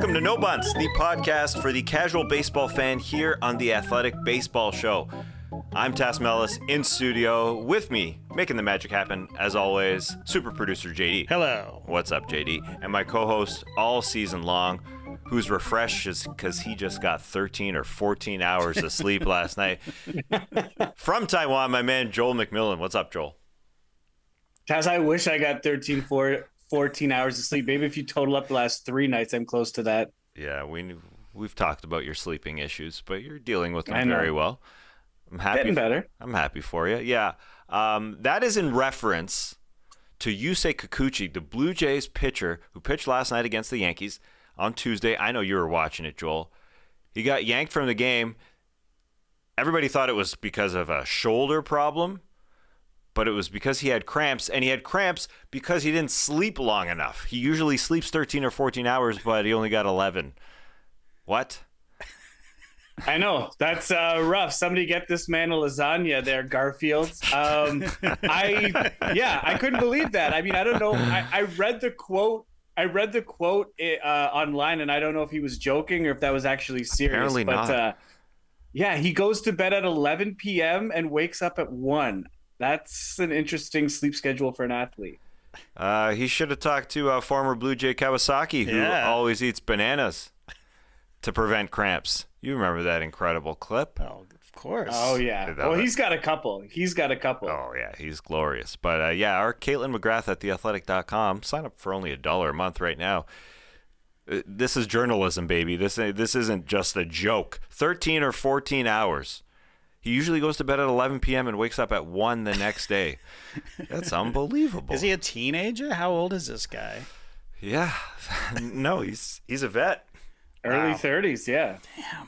Welcome to No Bunts, the podcast for the casual baseball fan here on the Athletic Baseball Show. I'm Tas in studio. With me, making the magic happen, as always, super producer JD. Hello. What's up, JD? And my co-host all season long, who's refreshed because he just got 13 or 14 hours of sleep last night. From Taiwan, my man Joel McMillan. What's up, Joel? Tas, I wish I got 14 hours of sleep. Maybe if you total up the last 3 nights, I'm close to that. Yeah, we've talked about your sleeping issues, but you're dealing with them very well. I'm happy. Getting better. I'm happy for you. Yeah. That is in reference to Yusei Kikuchi, the Blue Jays pitcher who pitched last night against the Yankees on Tuesday. I know you were watching it, Joel. He got yanked from the game. Everybody thought it was because of a shoulder problem, but it was because he had cramps, and he had cramps because he didn't sleep long enough. He usually sleeps 13 or 14 hours, but he only got 11. What? I know. That's rough. Somebody get this man a lasagna there, Garfield. I couldn't believe that. I mean, I don't know. I read the quote. Online, and I don't know if he was joking or if that was actually serious. Apparently not. Yeah, he goes to bed at 11 p.m. and wakes up at 1. That's an interesting sleep schedule for an athlete. He should have talked to former Blue Jay Kawasaki, who always eats bananas to prevent cramps. You remember that incredible clip? Oh, of course. Oh, yeah. Well, he's got a couple. Oh, yeah. He's glorious. But, our Caitlin McGrath at theathletic.com. Sign up for only $1 a month right now. This is journalism, baby. This isn't just a joke. 13 or 14 hours. He usually goes to bed at 11 p.m. and wakes up at 1 the next day. That's unbelievable. Is he a teenager? How old is this guy? Yeah. No, he's a vet. Early 30s, yeah.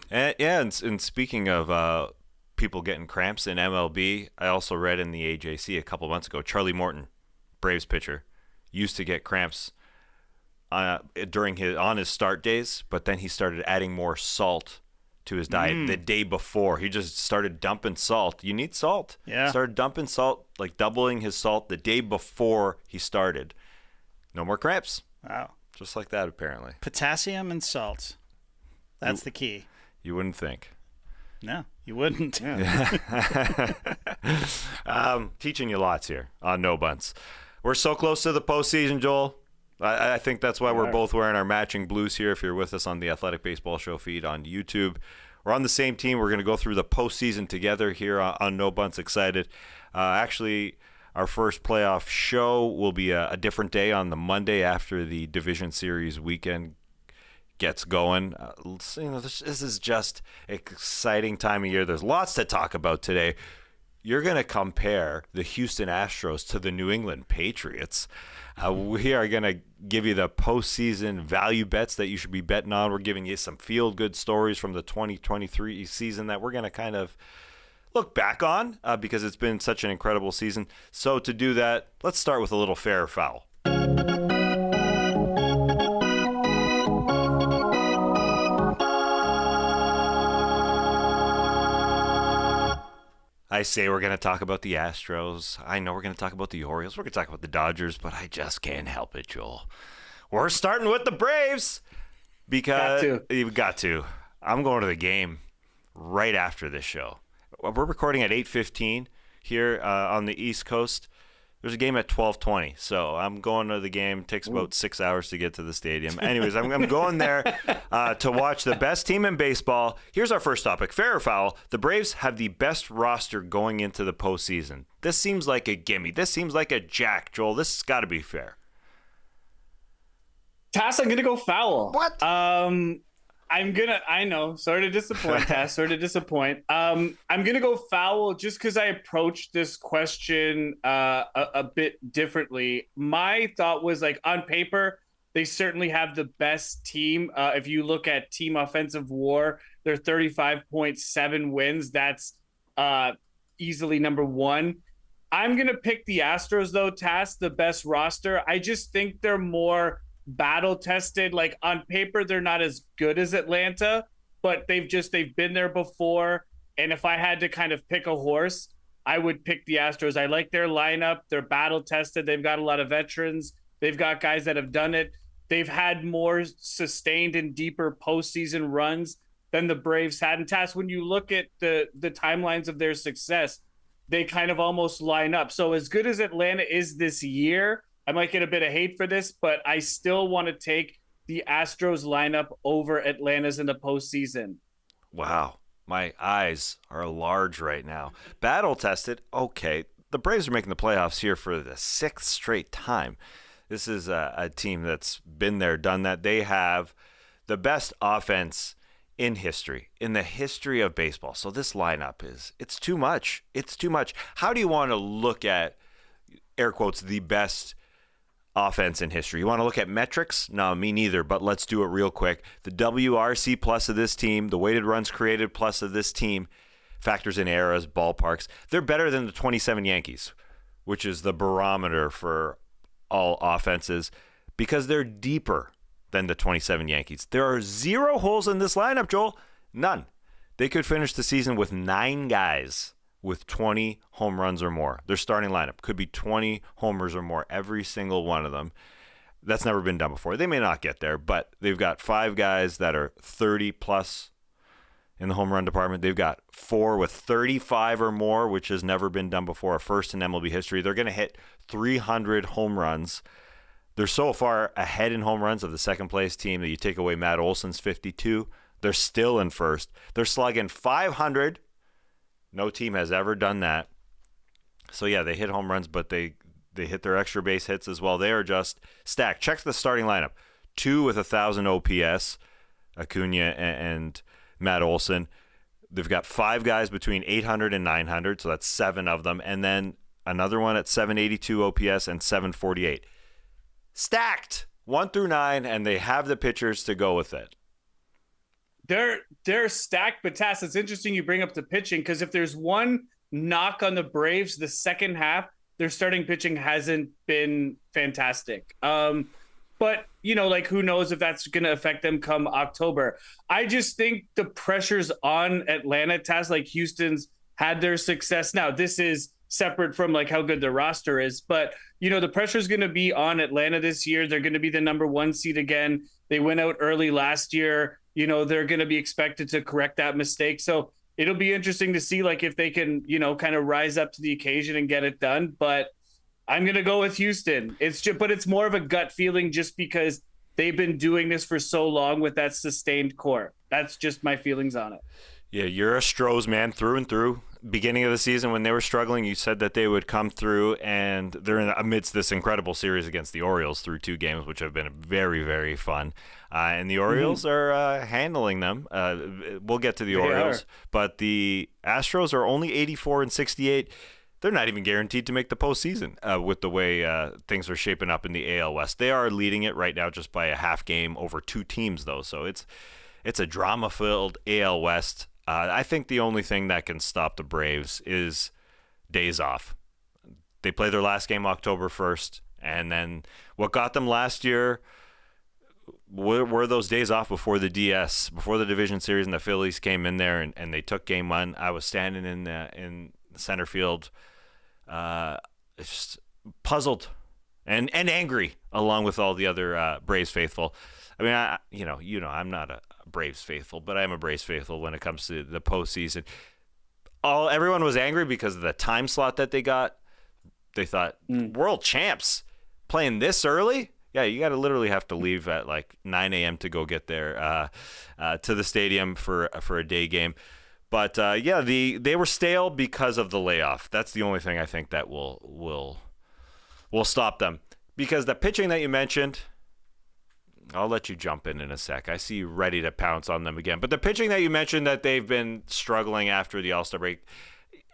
Damn. And speaking of people getting cramps in MLB, I also read in the AJC a couple months ago, Charlie Morton, Braves pitcher, used to get cramps during his start days, but then he started adding more salt to his diet the day before. He just started dumping salt. You need salt. Yeah. Started dumping salt, like doubling his salt the day before he started. No more cramps. Wow. Just like that, apparently. Potassium and salt. That's the key. You wouldn't think. No, you wouldn't. Yeah. Teaching you lots here on No Bunts. We're so close to the postseason, Joel. I think that's why we're both wearing our matching blues here. If you're with us on the Athletic Baseball Show feed on YouTube, we're on the same team. We're going to go through the postseason together here on No Bunts. Excited. Actually, our first playoff show will be a different day on the Monday after the Division Series weekend gets going. This is just an exciting time of year. There's lots to talk about today. You're going to compare the Houston Astros to the New England Patriots. We are going to give you the postseason value bets that you should be betting on. We're giving you some feel-good stories from the 2023 season that we're going to kind of look back on because it's been such an incredible season. So to do that, let's start with a little fair or foul. I say we're going to talk about the Astros. I know we're going to talk about the Orioles. We're going to talk about the Dodgers, but I just can't help it, Joel. We're starting with the Braves because you've got to. I'm going to the game right after this show. We're recording at 8:15 here on the East Coast. There's a game at 12:20, so I'm going to the game. It takes about 6 hours to get to the stadium. Anyways, I'm going there to watch the best team in baseball. Here's our first topic, fair or foul. The Braves have the best roster going into the postseason. This seems like a gimme. This seems like a jack, Joel. This has got to be fair. Tas, I'm going to go foul. What? I know, sorry to disappoint, Tas, sorry to disappoint. I'm going to go foul just because I approached this question a bit differently. My thought was, like, on paper, they certainly have the best team. If you look at team offensive WAR, they're 35.7 wins. That's easily number one. I'm going to pick the Astros, though, Tas, the best roster. I just think they're more battle tested. Like, on paper they're not as good as Atlanta, but they've been there before. And if I had to kind of pick a horse, I would pick the Astros. I like their lineup. They're battle tested. They've got a lot of veterans. They've got guys that have done it. they've had more sustained and deeper postseason runs than the Braves had. And Tas, when you look at the timelines of their success, they kind of almost line up. So as good as Atlanta is this year, I might get a bit of hate for this, but I still want to take the Astros lineup over Atlanta's in the postseason. Wow. My eyes are large right now. Battle tested. Okay. The Braves are making the playoffs here for the 6th straight time. This is a team that's been there, done that. They have the best offense in history, in the history of baseball. So this lineup it's too much. It's too much. How do you want to look at, air quotes, the best offense in history? You want to look at metrics? No, me neither, but let's do it real quick. The WRC plus of this team, the weighted runs created plus of this team, factors in eras, ballparks. They're better than the 27 Yankees, which is the barometer for all offenses, because they're deeper than the 27 Yankees. There are 0 holes in this lineup, Joel. None. They could finish the season with 9 guys with 20 home runs or more. Their starting lineup could be 20 homers or more, every single one of them. That's never been done before. They may not get there, but they've got 5 guys that are 30 plus in the home run department. They've got 4 with 35 or more, which has never been done before, a first in MLB history. They're going to hit 300 home runs. They're so far ahead in home runs of the second place team that you take away Matt Olson's 52. They're still in first. They're slugging 500. No team has ever done that. So, yeah, they hit home runs, but they hit their extra base hits as well. They are just stacked. Check the starting lineup. 2 with 1,000 OPS, Acuña and Matt Olson. They've got 5 guys between 800 and 900, so that's 7 of them. And then another one at 782 OPS and 748. Stacked 1 through 9, and they have the pitchers to go with it. They're stacked, but Tas, it's interesting you bring up the pitching, because if there's one knock on the Braves, the second half, their starting pitching hasn't been fantastic. But, who knows if that's going to affect them come October. I just think the pressure's on Atlanta. Tas, like Houston's had their success. Now, this is separate from how good the roster is, but the pressure is going to be on Atlanta this year. They're going to be the number 1 seed again. They went out early last year. They're going to be expected to correct that mistake. So it'll be interesting to see if they can, kind of rise up to the occasion and get it done. But I'm going to go with Houston. But it's more of a gut feeling, just because they've been doing this for so long with that sustained core. That's just my feelings on it. Yeah, you're a Astros man through and through. Beginning of the season, when they were struggling, you said that they would come through, and they're amidst this incredible series against the Orioles through 2 games, which have been very, very fun. And the Orioles are handling them. We'll get to the Orioles, but the Astros are only 84 and 68. They're not even guaranteed to make the postseason with the way things are shaping up in the AL West. They are leading it right now just by a half game over 2 teams, though. So it's a drama-filled AL West. I think the only thing that can stop the Braves is days off. They play their last game October 1st, and then what got them last year were those days off before the DS, before the division series, and the Phillies came in there and they took game 1. I was standing in the center field, just puzzled and angry, along with all the other Braves faithful. I mean, I'm not a Braves faithful, but I am a Braves faithful when it comes to the postseason. Everyone was angry because of the time slot that they got. They thought, world champs playing this early? Yeah, you got to literally have to leave at 9 a.m. to go get there to the stadium for a day game. But they were stale because of the layoff. That's the only thing I think that will stop them. Because the pitching that you mentioned, I'll let you jump in a sec. I see you ready to pounce on them again. But the pitching that you mentioned that they've been struggling after the All-Star break,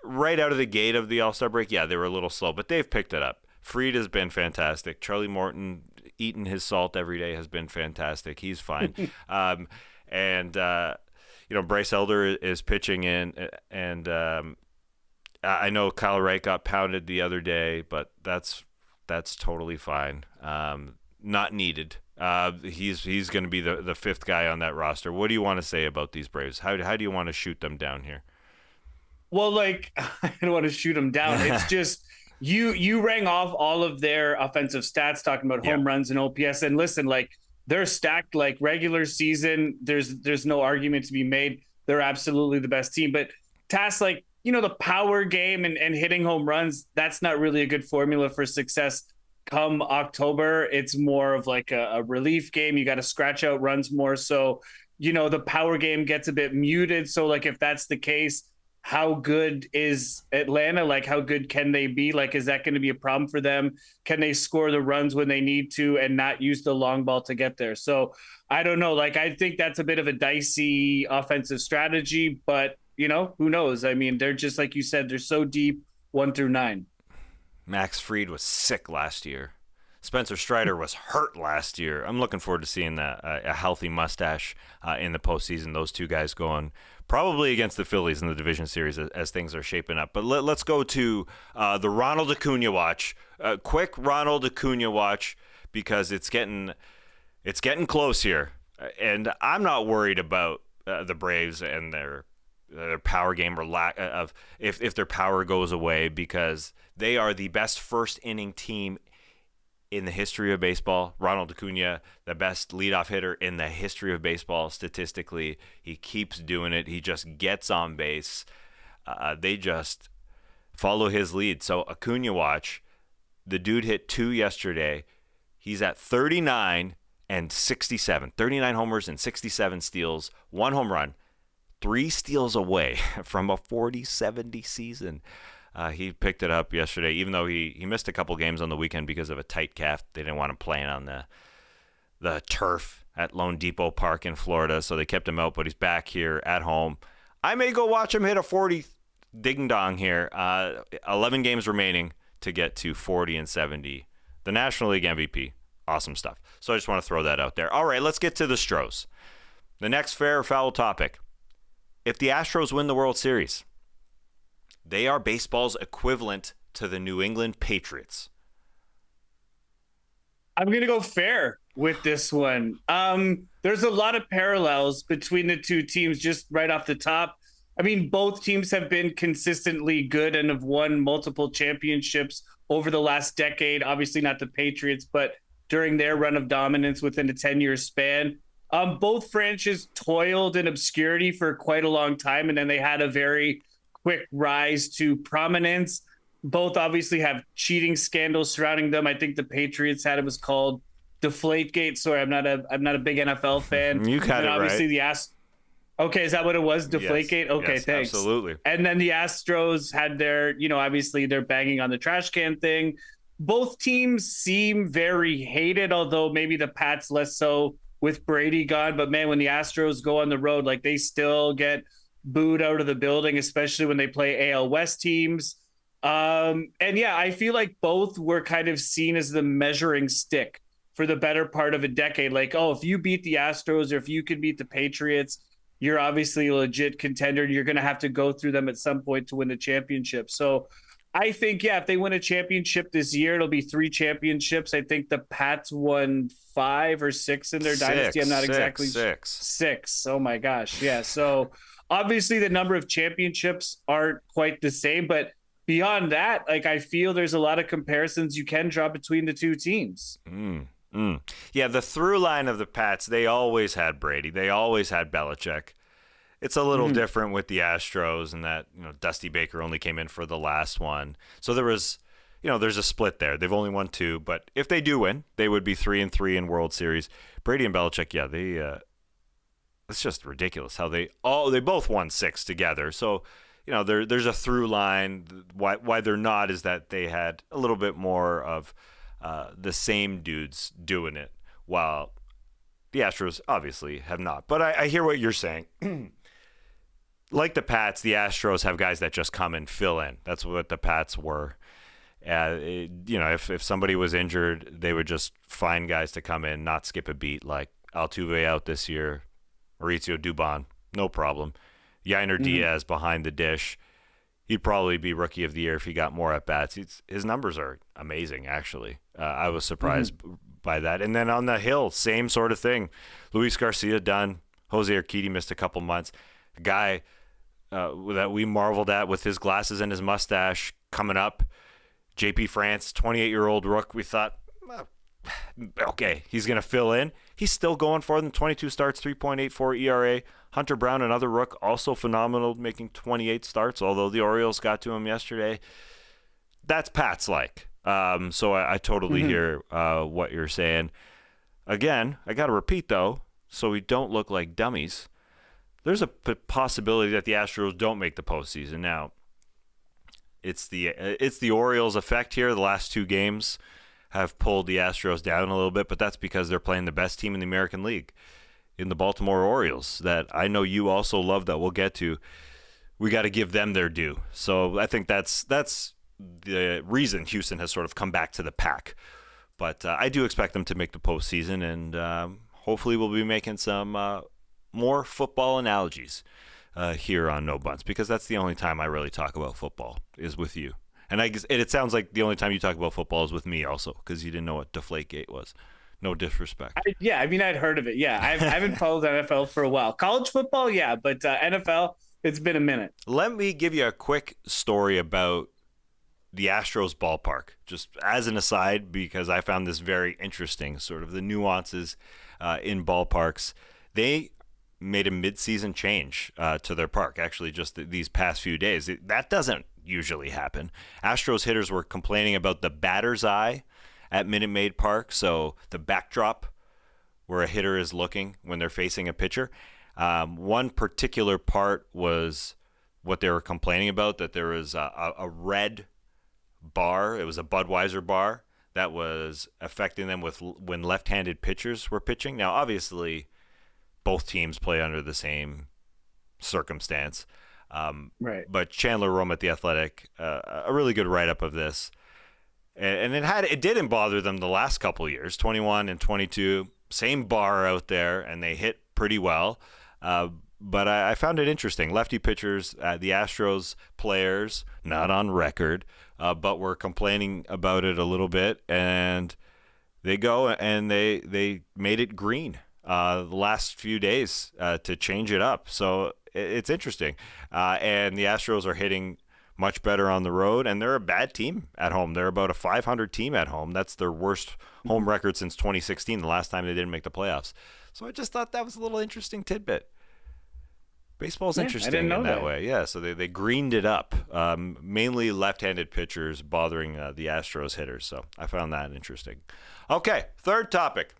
right out of the gate of the All-Star break, yeah, they were a little slow, but they've picked it up. Fried has been fantastic. Charlie Morton, eating his salt every day, has been fantastic. He's fine. Bryce Elder is pitching in, and I know Kyle Wright got pounded the other day, but that's totally fine. Not needed. He's going to be the 5th guy on that roster. What do you want to say about these Braves? How do you want to shoot them down here? Well, I don't want to shoot them down. It's just you rang off all of their offensive stats, talking about home runs and OPS. And listen, they're stacked. Like regular season, there's no argument to be made. They're absolutely the best team. But Tas, like, the power game and hitting home runs, that's not really a good formula for success come October. It's more of like a relief game. You got to scratch out runs more. So, the power game gets a bit muted. So, like, if that's the case, how good is Atlanta? Like, how good can they be? Like, is that going to be a problem for them? Can they score the runs when they need to and not use the long ball to get there? So I don't know. Like, I think that's a bit of a dicey offensive strategy, but who knows? I mean, they're just, like you said, they're so deep 1 through 9. Max Fried was sick last year. Spencer Strider was hurt last year. I'm looking forward to seeing a healthy mustache in the postseason. Those two guys going probably against the Phillies in the division series as things are shaping up. But let's go to the Ronald Acuña watch. Quick Ronald Acuña watch, because it's getting close here, and I'm not worried about the Braves and their power game or lack of if their power goes away, because they are the best first inning team in the history of baseball. Ronald Acuña, the best leadoff hitter in the history of baseball statistically. He keeps doing it. He just gets on base. They just follow his lead. So Acuña watch, the dude hit 2 yesterday. He's at 39 and 67. 39 homers and 67 steals, 1 home run, 3 steals away from a 40-70 season. He picked it up yesterday, even though he missed a couple games on the weekend because of a tight calf. They didn't want him playing on the turf at Lone Depot Park in Florida, so they kept him out, but he's back here at home. I may go watch him hit a 40 ding-dong here. 11 games remaining to get to 40 and 70. The National League MVP. Awesome stuff. So I just want to throw that out there. All right, let's get to the Astros. The next fair or foul topic. If the Astros win the World Series, they are baseball's equivalent to the New England Patriots. I'm going to go fair with this one. There's a lot of parallels between the two teams just right off the top. I mean, both teams have been consistently good and have won multiple championships over the last decade. Obviously not the Patriots, but during their run of dominance within a 10-year span. Both franchises toiled in obscurity for quite a long time, and then they had a very quick rise to prominence. Both obviously have cheating scandals surrounding them. I think the Patriots had, it was called Deflategate. Sorry, I'm not a big NFL fan. You got it obviously right. Okay, is that what it was? Deflategate? Yes, okay, yes, thanks. Absolutely. And then the Astros had their, obviously they're banging on the trash can thing. Both teams seem very hated, although maybe the Pats less so with Brady gone. But man, when the Astros go on the road, like they still get booed out of the building, especially when they play AL West teams. And yeah, I feel like both were kind of seen as the measuring stick for the better part of a decade. Like, oh, if you beat the Astros or if you can beat the Patriots, you're obviously a legit contender. You're going to have to go through them at some point to win the championship. So I think, yeah, if they win a championship this year, it'll be 3 championships. I think the Pats won 5 or 6 in their dynasty. I'm not exactly sure. 6. Oh my gosh. Yeah. So obviously the number of championships aren't quite the same, but beyond that, like I feel there's a lot of comparisons you can draw between the two teams. Yeah, the through line of the Pats, they always had Brady. They always had Belichick. It's a little different with the Astros, and that Dusty Baker only came in for the last one. So there was, there's a split there. They've only won 2, but if they do win, they would be 3-3 in World Series. Brady and Belichick, yeah, it's just ridiculous how they both won 6 together. So there's a through line. Why they're not is that they had a little bit more of the same dudes doing it, while the Astros obviously have not. But I hear what you're saying. Like the Pats, the Astros have guys that just come and fill in. That's what the Pats were. If somebody was injured, they would just find guys to come in, not skip a beat, like Altuve out this year, Mauricio Dubon, no problem. Yainer Diaz behind the dish. He'd probably be Rookie of the Year if he got more at-bats. His numbers are amazing, actually. I was surprised by that. And then on the hill, same sort of thing. Luis Garcia done. Jose Urquidy missed a couple months. A guy that we marveled at with his glasses and his mustache coming up. JP France, 28-year-old rook. We thought, okay, he's going to fill in. he's still going for them. 22 starts, 3.84 ERA. Hunter Brown, another rook, also phenomenal, making 28 starts, although the Orioles got to him yesterday. That's Pat's like. So I totally hear what you're saying. Again, I got to repeat, though, so we don't look like dummies. There's a possibility that the Astros don't make the postseason. Now, it's the Orioles' effect here. The last 2 games have pulled the Astros down a little bit, but that's because they're playing the best team in the American League, in the Baltimore Orioles, that I know you also love, that we'll get to. We got to give them their due. So I think that's the reason Houston has sort of come back to the pack. But I do expect them to make the postseason, and hopefully we'll be making some more football analogies here on No Bunts, because that's the only time I really talk about football is with you. And I guess it sounds like the only time you talk about football is with me also, because you didn't know what Deflategate was. No disrespect. I'd heard of it. Yeah, I haven't followed NFL for a while. College football, yeah, but NFL, it's been a minute. Let me give you a quick story about the Astros ballpark, just as an aside, because I found this very interesting, sort of the nuances in ballparks. They made a mid-season change to their park, actually, just these past few days. That doesn't usually happen. Astros hitters were complaining about the batter's eye at Minute Maid Park, so the backdrop where a hitter is looking when they're facing a pitcher. One particular part was what they were complaining about, that there was a red bar. It was a Budweiser bar that was affecting them when left-handed pitchers were pitching. Now, obviously, both teams play under the same circumstance. Right. But Chandler Rome at The Athletic, a really good write-up of this. And it didn't bother them the last couple of years, 21 and 22, same bar out there, and they hit pretty well. But I found it interesting. Lefty pitchers, the Astros players, not on record, but were complaining about it a little bit, and they go and they made it green the last few days to change it up. So it's interesting. And the Astros are hitting much better on the road, and they're a bad team at home. They're about a 500 team at home. That's their worst home record since 2016, the last time they didn't make the playoffs. So I just thought that was a little interesting tidbit. Baseball's interesting in that way. Yeah, so they greened it up. Mainly left-handed pitchers bothering the Astros hitters. So I found that interesting. Okay, third topic.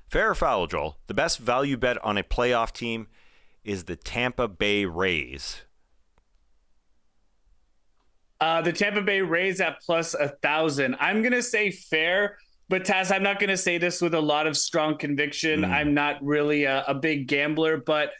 Fair or foul, Joel? The best value bet on a playoff team is the Tampa Bay Rays. The Tampa Bay Rays at plus 1,000. I'm going to say fair, but Tas, I'm not going to say this with a lot of strong conviction. I'm not really a big gambler, but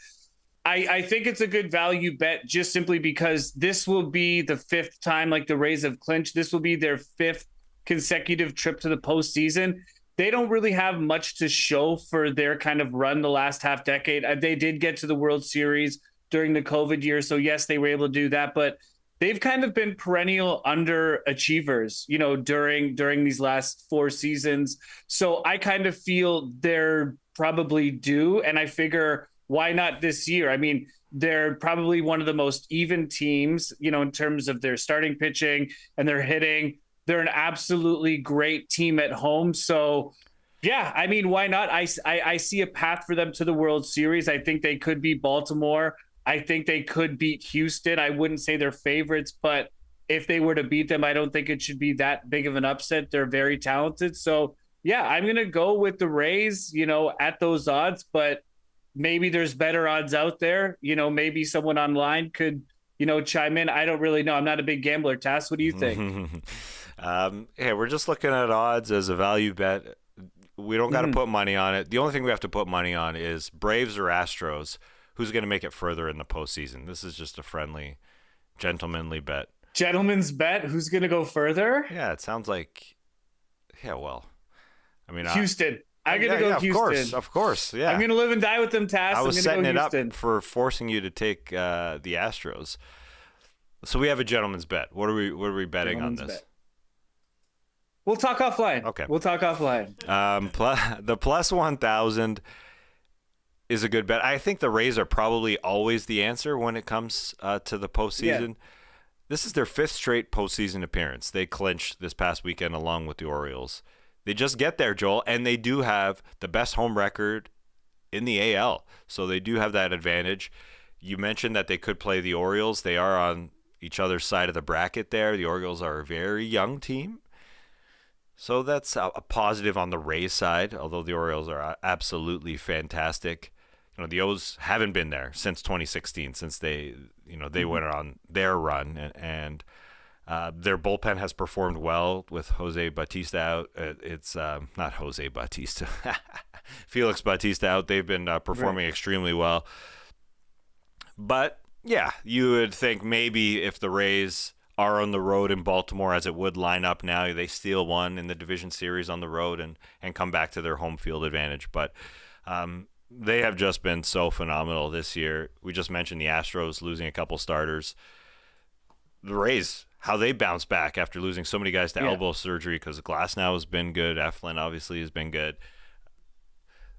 I think it's a good value bet just simply because this will be the 5th time, like the Rays have clinched. This will be their 5th consecutive trip to the postseason. They don't really have much to show for their kind of run the last half decade. They did get to the World Series during the COVID year. So yes, they were able to do that, but they've kind of been perennial underachievers, during these last 4 seasons. So I kind of feel they're probably due. And I figure, why not this year? I mean, they're probably one of the most even teams, in terms of their starting pitching and their hitting. They're an absolutely great team at home. So, yeah, I mean, why not? I see a path for them to the World Series. I think they could beat Baltimore. I think they could beat Houston. I wouldn't say they're favorites, but if they were to beat them, I don't think it should be that big of an upset. They're very talented. So, yeah, I'm going to go with the Rays, at those odds, but maybe there's better odds out there. Maybe someone online could, chime in. I don't really know. I'm not a big gambler. Tas, what do you think? Hey, we're just looking at odds as a value bet. We don't got to put money on it. The only thing we have to put money on is Braves or Astros. Who's going to make it further in the postseason? This is just a friendly, gentlemanly bet. Gentleman's bet? Who's going to go further? Yeah, it sounds like. Yeah, well, I mean, Houston. I'm going to go Houston. Of course, yeah. I'm going to live and die with them, Tas. I was setting it up Houston. for forcing you to take the Astros. So we have a gentleman's bet. What are we betting on this? Bet. We'll talk offline. Okay. We'll talk offline. The plus 1,000 is a good bet. I think the Rays are probably always the answer when it comes to the postseason. Yeah. This is their 5th straight postseason appearance. They clinched this past weekend along with the Orioles. They just get there, Joel, and they do have the best home record in the AL. So they do have that advantage. You mentioned that they could play the Orioles. They are on each other's side of the bracket there. The Orioles are a very young team. So that's a positive on the Rays side, although the Orioles are absolutely fantastic. The O's haven't been there since 2016, since they went on their run, and their bullpen has performed well with Jose Bautista out. It's not Jose Bautista, Felix Bautista out. They've been performing extremely well. But yeah, you would think maybe if the Rays are on the road in Baltimore, as it would line up now, they steal one in the division series on the road and come back to their home field advantage. But they have just been so phenomenal this year. We just mentioned the Astros losing a couple starters. The Rays, how they bounce back after losing so many guys to elbow surgery, because Glasnow has been good. Eflin obviously has been good.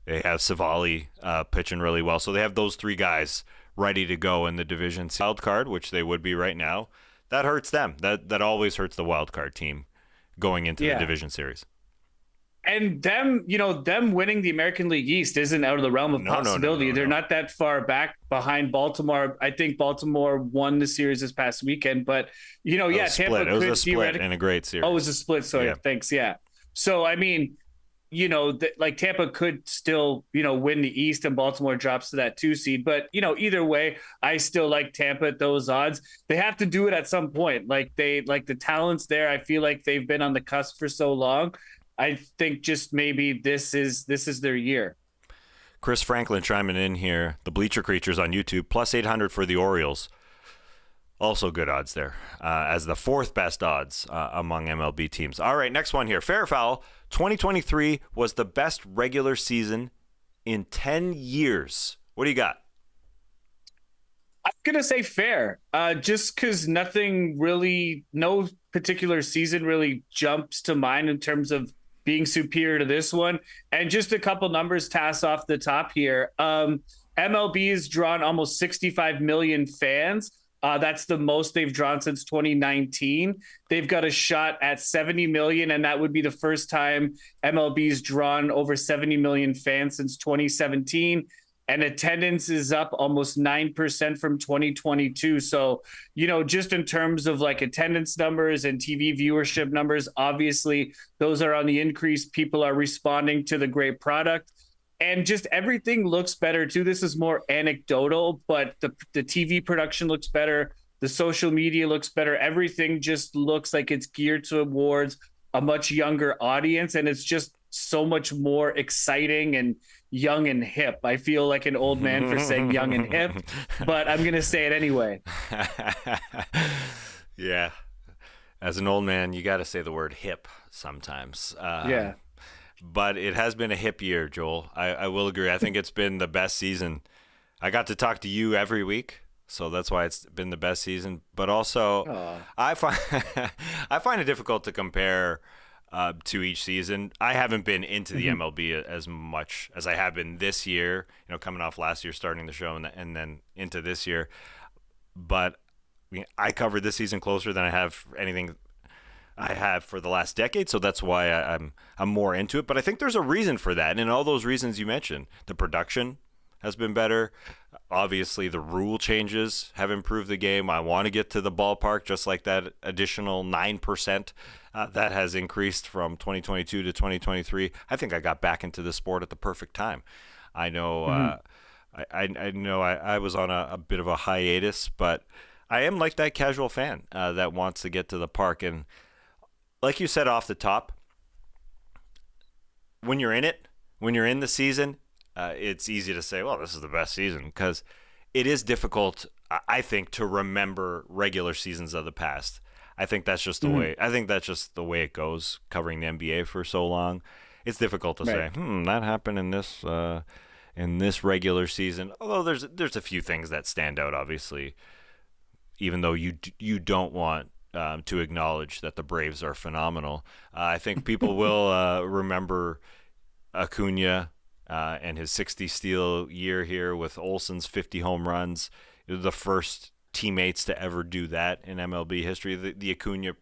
They have Savali pitching really well. So they have those three guys ready to go in the division wild card, which they would be right now. That hurts them. That always hurts the wild card team going into the division series. And them winning the American League East isn't out of the realm of possibility. They're not that far back behind Baltimore. I think Baltimore won the series this past weekend, but Tampa split. It was a split in a great series. Oh, it was a split. Sorry, thanks. Yeah. So I mean, Tampa could still win the East, and Baltimore drops to that 2 seed. But either way, I still like Tampa at those odds. They have to do it at some point. The talent's there. I feel like they've been on the cusp for so long. I think just maybe this is their year. Chris Franklin chiming in here. The Bleacher Creatures on YouTube, plus 800 for the Orioles. Also good odds there, as the fourth best odds among MLB teams. All right, next one here. Fair or foul, 2023 was the best regular season in 10 years. What do you got? I'm going to say fair, just because no particular season really jumps to mind in terms of being superior to this one. And just a couple numbers Tas off the top here. MLB has drawn almost 65 million fans. That's the most they've drawn since 2019. They've got a shot at 70 million, and that would be the first time MLB's drawn over 70 million fans since 2017. And attendance is up almost 9% from 2022. So, just in terms of attendance numbers and TV viewership numbers, obviously those are on the increase. People are responding to the great product. And just everything looks better too. This is more anecdotal, but the TV production looks better. The social media looks better. Everything just looks like it's geared towards a much younger audience. And it's just so much more exciting and young and hip. I feel like an old man for saying young and hip, but I'm going to say it anyway. Yeah. As an old man, you got to say the word hip sometimes. Yeah. But it has been a hip year, Joel. I will agree. I think it's been the best season. I got to talk to you every week, so that's why it's been the best season. But also, I find it difficult to compare to each season. I haven't been into the MLB as much as I have been this year, coming off last year, starting the show, and then into this year. But I covered this season closer than I have anything I have for the last decade, so that's why I'm more into it. But I think there's a reason for that, and all those reasons you mentioned, the production has been better. Obviously, the rule changes have improved the game. I want to get to the ballpark, just like that additional 9% that has increased from 2022 to 2023. I think I got back into the sport at the perfect time. I know I know I was on a bit of a hiatus, but I am like that casual fan that wants to get to the park. And like you said off the top, when you're in it, when you're in the season, it's easy to say, well, this is the best season, because it is difficult, I think, to remember regular seasons of the past. I think that's just the way. I think that's just the way it goes. Covering the NBA for so long, it's difficult to say, that happened in this regular season. Although there's a few things that stand out, obviously, even though you don't want to acknowledge that the Braves are phenomenal. I think people will remember Acuña and his 60 steal year here with Olson's 50 home runs. It was the first teammates to ever do that in MLB history. The Acuña,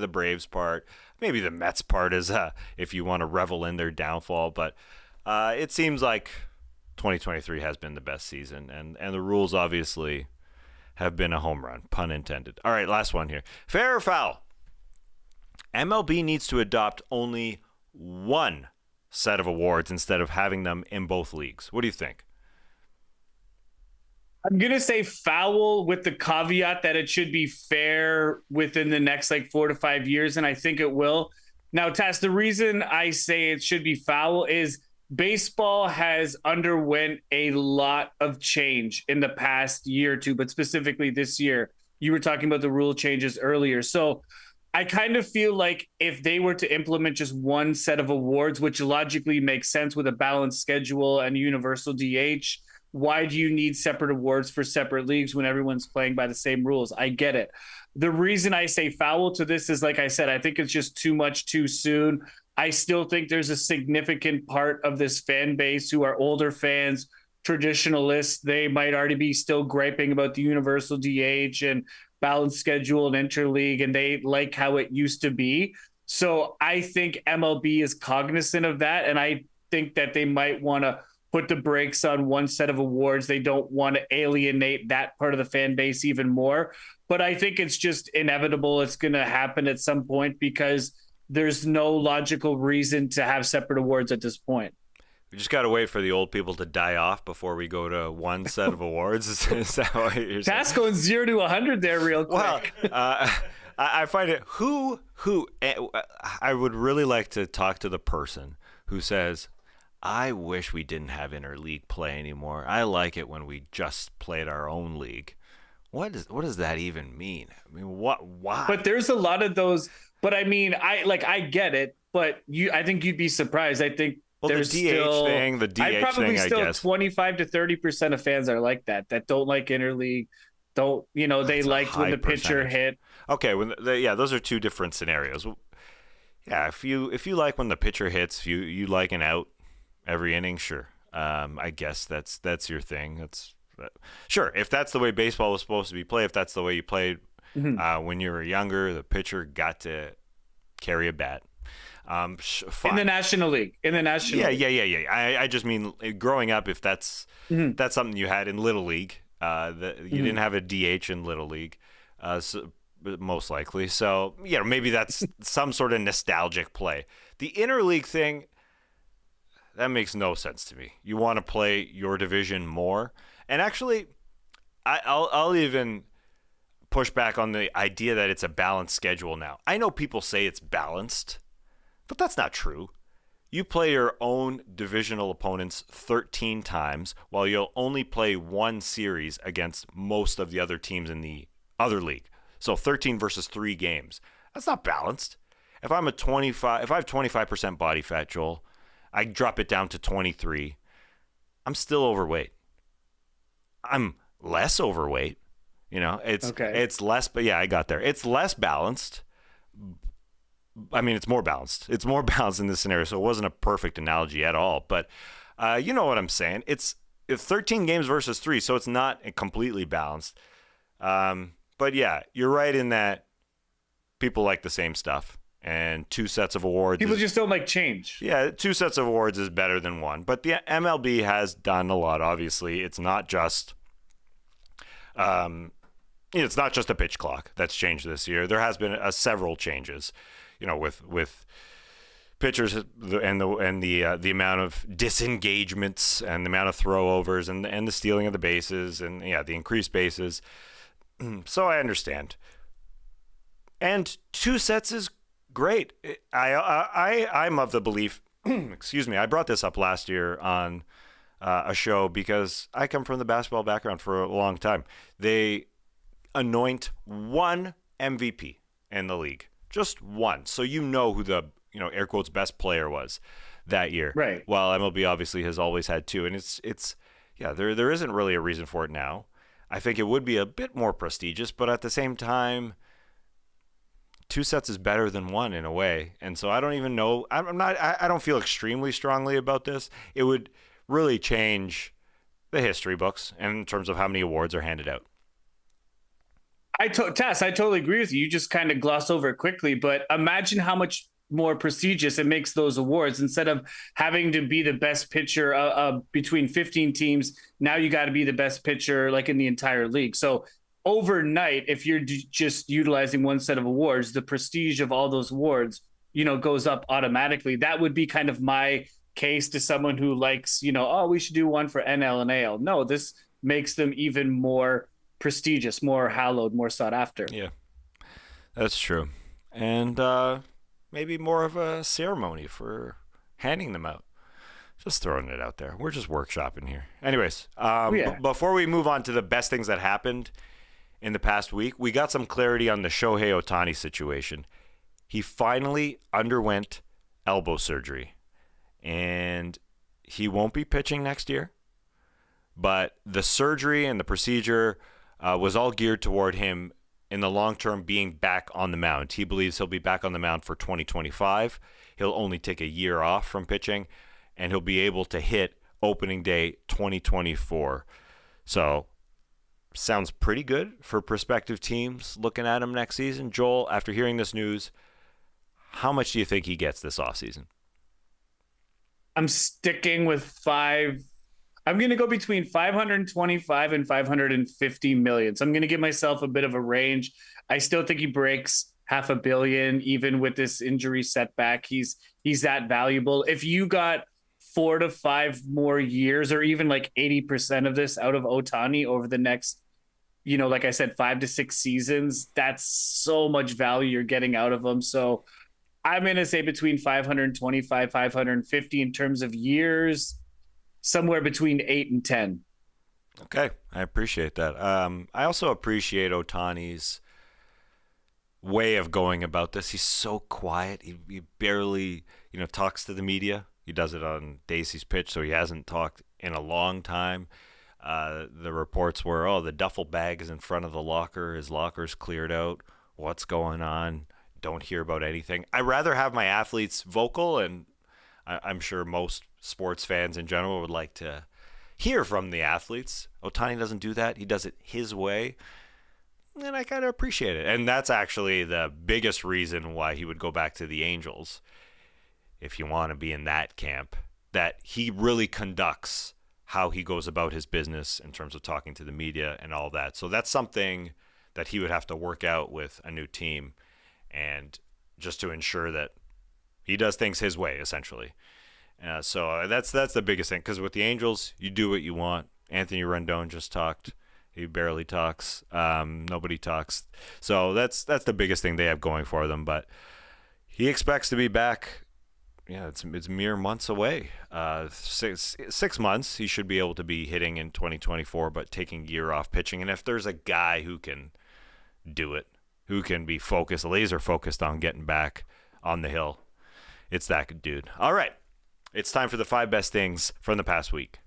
the Braves part, maybe the Mets part is if you want to revel in their downfall. But it seems like 2023 has been the best season, and the rules obviously have been a home run, pun intended. All right, last one here. Fair or foul? MLB needs to adopt only one set of awards instead of having them in both leagues. What do you think? I'm going to say foul with the caveat that it should be fair within the next 4 to 5 years, and I think it will. Now, Tas, the reason I say it should be foul is baseball has underwent a lot of change in the past year or two, but specifically this year. You were talking about the rule changes earlier. So I kind of feel like if they were to implement just one set of awards, which logically makes sense with a balanced schedule and universal DH, why do you need separate awards for separate leagues when everyone's playing by the same rules? I get it. The reason I say foul to this is, like I said, I think it's just too much too soon. I still think there's a significant part of this fan base who are older fans, traditionalists. They might already be still griping about the universal DH and balanced schedule and interleague, and they like how it used to be. So I think MLB is cognizant of that, and I think that they might want to put the brakes on one set of awards. They don't want to alienate that part of the fan base even more. But I think it's just inevitable. It's going to happen at some point because there's no logical reason to have separate awards at this point. We just got to wait for the old people to die off before we go to one set of awards. Is that what you're saying? That's going 0 to 100 there real quick. Well, I find it I would really like to talk to the person who says, I wish we didn't have interleague play anymore. I like it when we just played our own league. What does that even mean? I mean, why? But there's a lot of those. But I mean, I get it. But I think you'd be surprised. I think there's the DH thing, the DH thing, I guess. Probably still 25 to 30% of fans are like that don't like interleague. They liked when the pitcher hit. Okay, those are two different scenarios. Yeah, if you like when the pitcher hits, you like an out every inning, sure. I guess that's your thing. Sure, if that's the way baseball was supposed to be played, if that's the way you played when you were younger, the pitcher got to carry a bat. Fine. In the National League. Yeah. I just mean growing up, if that's something you had in Little League, you didn't have a DH in Little League, most likely. So maybe that's some sort of nostalgic play. The interleague thing, that makes no sense to me. You want to play your division more, and actually, I'll even push back on the idea that it's a balanced schedule now. I know people say it's balanced, but that's not true. You play your own divisional opponents 13 times, while you'll only play one series against most of the other teams in the other league. So 13 versus 3 games. That's not balanced. If I have 25% body fat, Joel, I drop it down to 23. I'm still overweight. I'm less overweight. It's less, but yeah, I got there. It's less balanced. I mean, it's more balanced. It's more balanced in this scenario, so it wasn't a perfect analogy at all. But you know what I'm saying. It's 13 games versus 3, so it's not completely balanced. But yeah, you're right in that people like the same stuff. And 2 sets of awards. People just don't like change. Yeah, 2 sets of awards is better than 1. But the MLB has done a lot, obviously. It's not just it's not just a pitch clock that's changed this year. There has been several changes, with pitchers and the amount of disengagements and the amount of throwovers and the stealing of the bases and the increased bases. So I understand. And 2 sets is great. I'm of the belief, excuse me, I brought this up last year on a show because I come from the basketball background for a long time. They anoint one MVP in the league, just one. So who the, air quotes, best player was that year. Right. While MLB obviously has always had 2. And there isn't really a reason for it now. I think it would be a bit more prestigious, but at the same time, 2 sets is better than 1 in a way. And so I don't even know. I don't feel extremely strongly about this. It would really change the history books in terms of how many awards are handed out. Tass, I totally agree with you. You just kind of gloss over it quickly, but imagine how much more prestigious it makes those awards. Instead of having to be the best pitcher between 15 teams, now you got to be the best pitcher like in the entire league. So overnight, if you're just utilizing one set of awards, the prestige of all those awards, goes up automatically. That would be kind of my case to someone who likes, oh, we should do one for NL and AL. No, this makes them even more prestigious, more hallowed, more sought after. Yeah, that's true. And maybe more of a ceremony for handing them out. Just throwing it out there. We're just workshopping here. Anyways, before we move on to the best things that happened in the past week, we got some clarity on the Shohei Ohtani situation. He finally underwent elbow surgery, and he won't be pitching next year. But the surgery and the procedure was all geared toward him in the long term being back on the mound. He believes he'll be back on the mound for 2025. He'll only take a year off from pitching, and he'll be able to hit opening day 2024. So, sounds pretty good for prospective teams looking at him next season. Joel, after hearing this news, how much do you think he gets this offseason? I'm sticking with five. I'm going to go between 525 and 550 million. So I'm going to give myself a bit of a range. I still think he breaks $500 million, even with this injury setback. He's that valuable. If you got 4 to 5 more years, or even like 80% of this out of Ohtani over the next, like I said, 5 to 6 seasons, that's so much value you're getting out of him. So I'm going to say between 525, 550 in terms of years. Somewhere between 8 and 10. Okay, I appreciate that. I also appreciate Ohtani's way of going about this. He's so quiet. He barely, talks to the media. He does it on days he's pitched, so he hasn't talked in a long time. The reports were, the duffel bag is in front of the locker. His locker's cleared out. What's going on? Don't hear about anything. I'd rather have my athletes vocal, and I'm sure most sports fans in general would like to hear from the athletes. Ohtani doesn't do that. He does it his way, and I kind of appreciate it. And that's actually the biggest reason why he would go back to the Angels, if you want to be in that camp, that he really conducts how he goes about his business in terms of talking to the media and all that. So that's something that he would have to work out with a new team, and just to ensure that he does things his way, essentially. So that's the biggest thing, because with the Angels, you do what you want. Anthony Rendon just talked. He barely talks. Nobody talks. So that's the biggest thing they have going for them. But he expects to be back. Yeah, it's mere months away. 6 months, he should be able to be hitting in 2024, but taking a year off pitching. And if there's a guy who can do it, who can be focused, laser focused on getting back on the hill, it's that dude. All right. It's time for the 5 best things from the past week.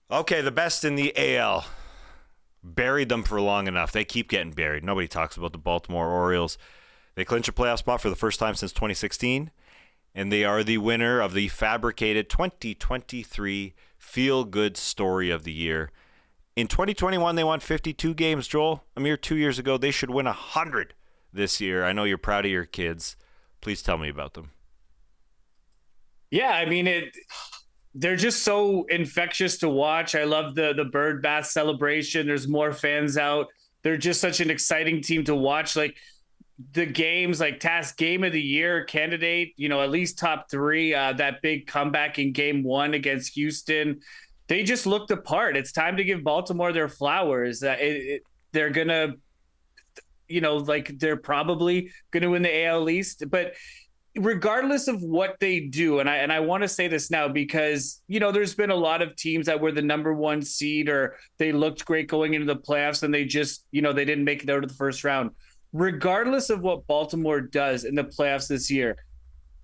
Okay, the best in the AL. Buried them for long enough. They keep getting buried. Nobody talks about the Baltimore Orioles. They clinch a playoff spot for the first time since 2016, and they are the winner of the fabricated 2023 Feelgood Story of the Year. In 2021, they won 52 games, Joel. A mere 2 years ago, they should win 100 this year. I know you're proud of your kids. Please tell me about them. Yeah, I mean, they're just so infectious to watch. I love the bird bath celebration. There's more fans out. They're just such an exciting team to watch. Like the games, like Tas Game of the Year candidate, at least top 3. That big comeback in Game 1 against Houston. They just looked apart. It's time to give Baltimore their flowers. They're going to, they're probably going to win the AL East. But regardless of what they do, and I want to say this now because, there's been a lot of teams that were the number 1 seed, or they looked great going into the playoffs, and they just, they didn't make it out of the first round. Regardless of what Baltimore does in the playoffs this year,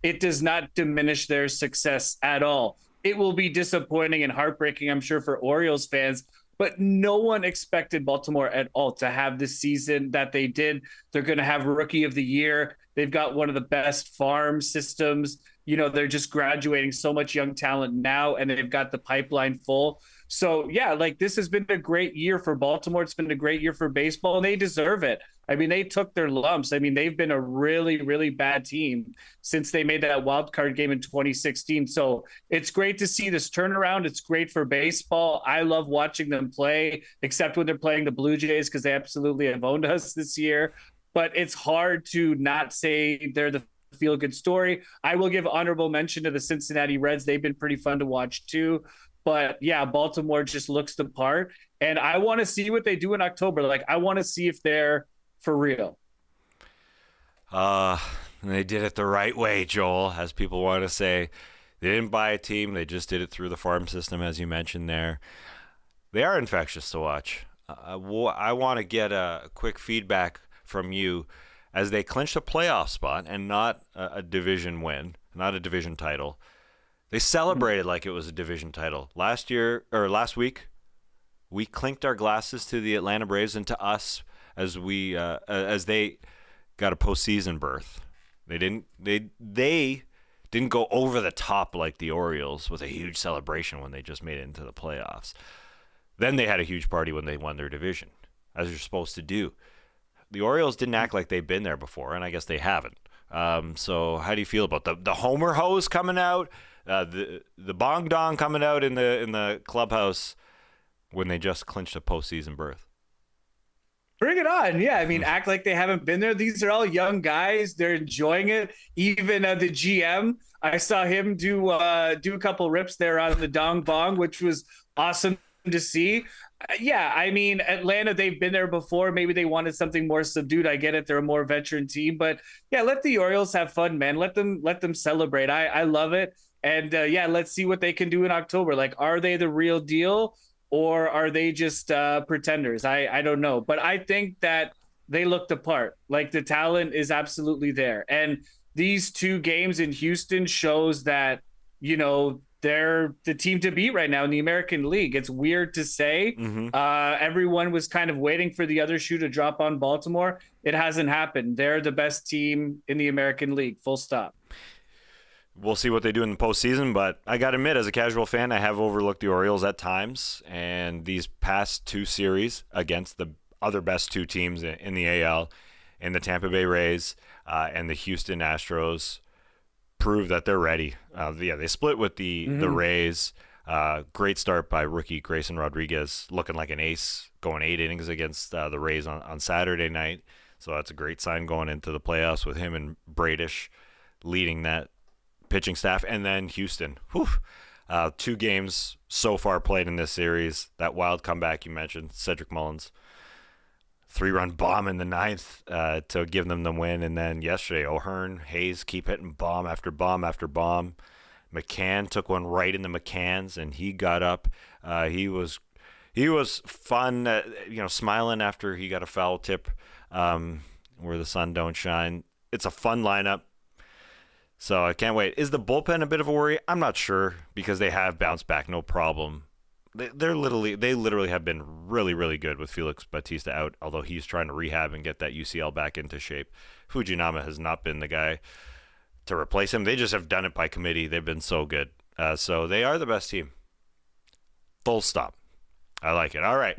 it does not diminish their success at all. It will be disappointing and heartbreaking, I'm sure, for Orioles fans, but no one expected Baltimore at all to have the season that they did. They're going to have Rookie of the Year. They've got one of the best farm systems. they're just graduating so much young talent now, and they've got the pipeline full. So yeah, like this has been a great year for Baltimore. It's been a great year for baseball, and they deserve it. I mean, they took their lumps. I mean, they've been a really, really bad team since they made that wild card game in 2016. So it's great to see this turnaround. It's great for baseball. I love watching them play, except when they're playing the Blue Jays, because they absolutely have owned us this year. But it's hard to not say they're the feel-good story. I will give honorable mention to the Cincinnati Reds. They've been pretty fun to watch too. But yeah, Baltimore just looks the part. And I want to see what they do in October. Like, I want to see if they're for real. They did it the right way, Joel, as people want to say. They didn't buy a team. They just did it through the farm system, as you mentioned there. They are infectious to watch. I want to get a quick feedback from you as they clinched a playoff spot and not a division win, not a division title. They celebrated like it was a division title. Last week, we clinked our glasses to the Atlanta Braves and to us as they got a postseason berth. They didn't go over the top like the Orioles with a huge celebration when they just made it into the playoffs. Then they had a huge party when they won their division, as you're supposed to do. The Orioles didn't act like they've been there before, and I guess they haven't. So how do you feel about the Homer hose coming out, the bong dong coming out in the clubhouse when they just clinched a postseason berth? Bring it on. Yeah, I mean, act like they haven't been there. These are all young guys. They're enjoying it. Even the GM, I saw him do a couple rips there on the dong bong, which was awesome to see. Yeah, I mean, Atlanta, they've been there before. Maybe they wanted something more subdued. I get it. They're a more veteran team. But yeah, let the Orioles have fun, man. Let them celebrate. I love it. And yeah, let's see what they can do in October. Like, are they the real deal? Or are they just pretenders? I don't know. But I think that they looked apart. Like, the talent is absolutely there. And these two games in Houston shows that, they're the team to beat right now in the American League. It's weird to say. Everyone was kind of waiting for the other shoe to drop on Baltimore. It hasn't happened. They're the best team in the American League, full stop. We'll see what they do in the postseason, but I got to admit, as a casual fan, I have overlooked the Orioles at times, and these past two series against the other best two teams in the AL, in the Tampa Bay Rays and the Houston Astros, prove that they're ready. They split with the Rays. Great start by rookie Grayson Rodriguez, looking like an ace, going 8 innings against the Rays on Saturday night. So that's a great sign going into the playoffs with him and Bradish leading that pitching staff. And then Houston, 2 games so far played in this series. That wild comeback you mentioned, Cedric Mullins, 3-run bomb in the 9th to give them the win. And then yesterday, O'Hearn, Hayes keep hitting bomb after bomb after bomb. McCann took one right in the McCanns, and he got up. He was fun, smiling after he got a foul tip where the sun don't shine. It's a fun lineup. So I can't wait. Is the bullpen a bit of a worry? I'm not sure, because they have bounced back, no problem. They literally have been really, really good with Felix Bautista out, although he's trying to rehab and get that UCL back into shape. Fujinama has not been the guy to replace him. They just have done it by committee. They've been so good. So they are the best team. Full stop. I like it. All right.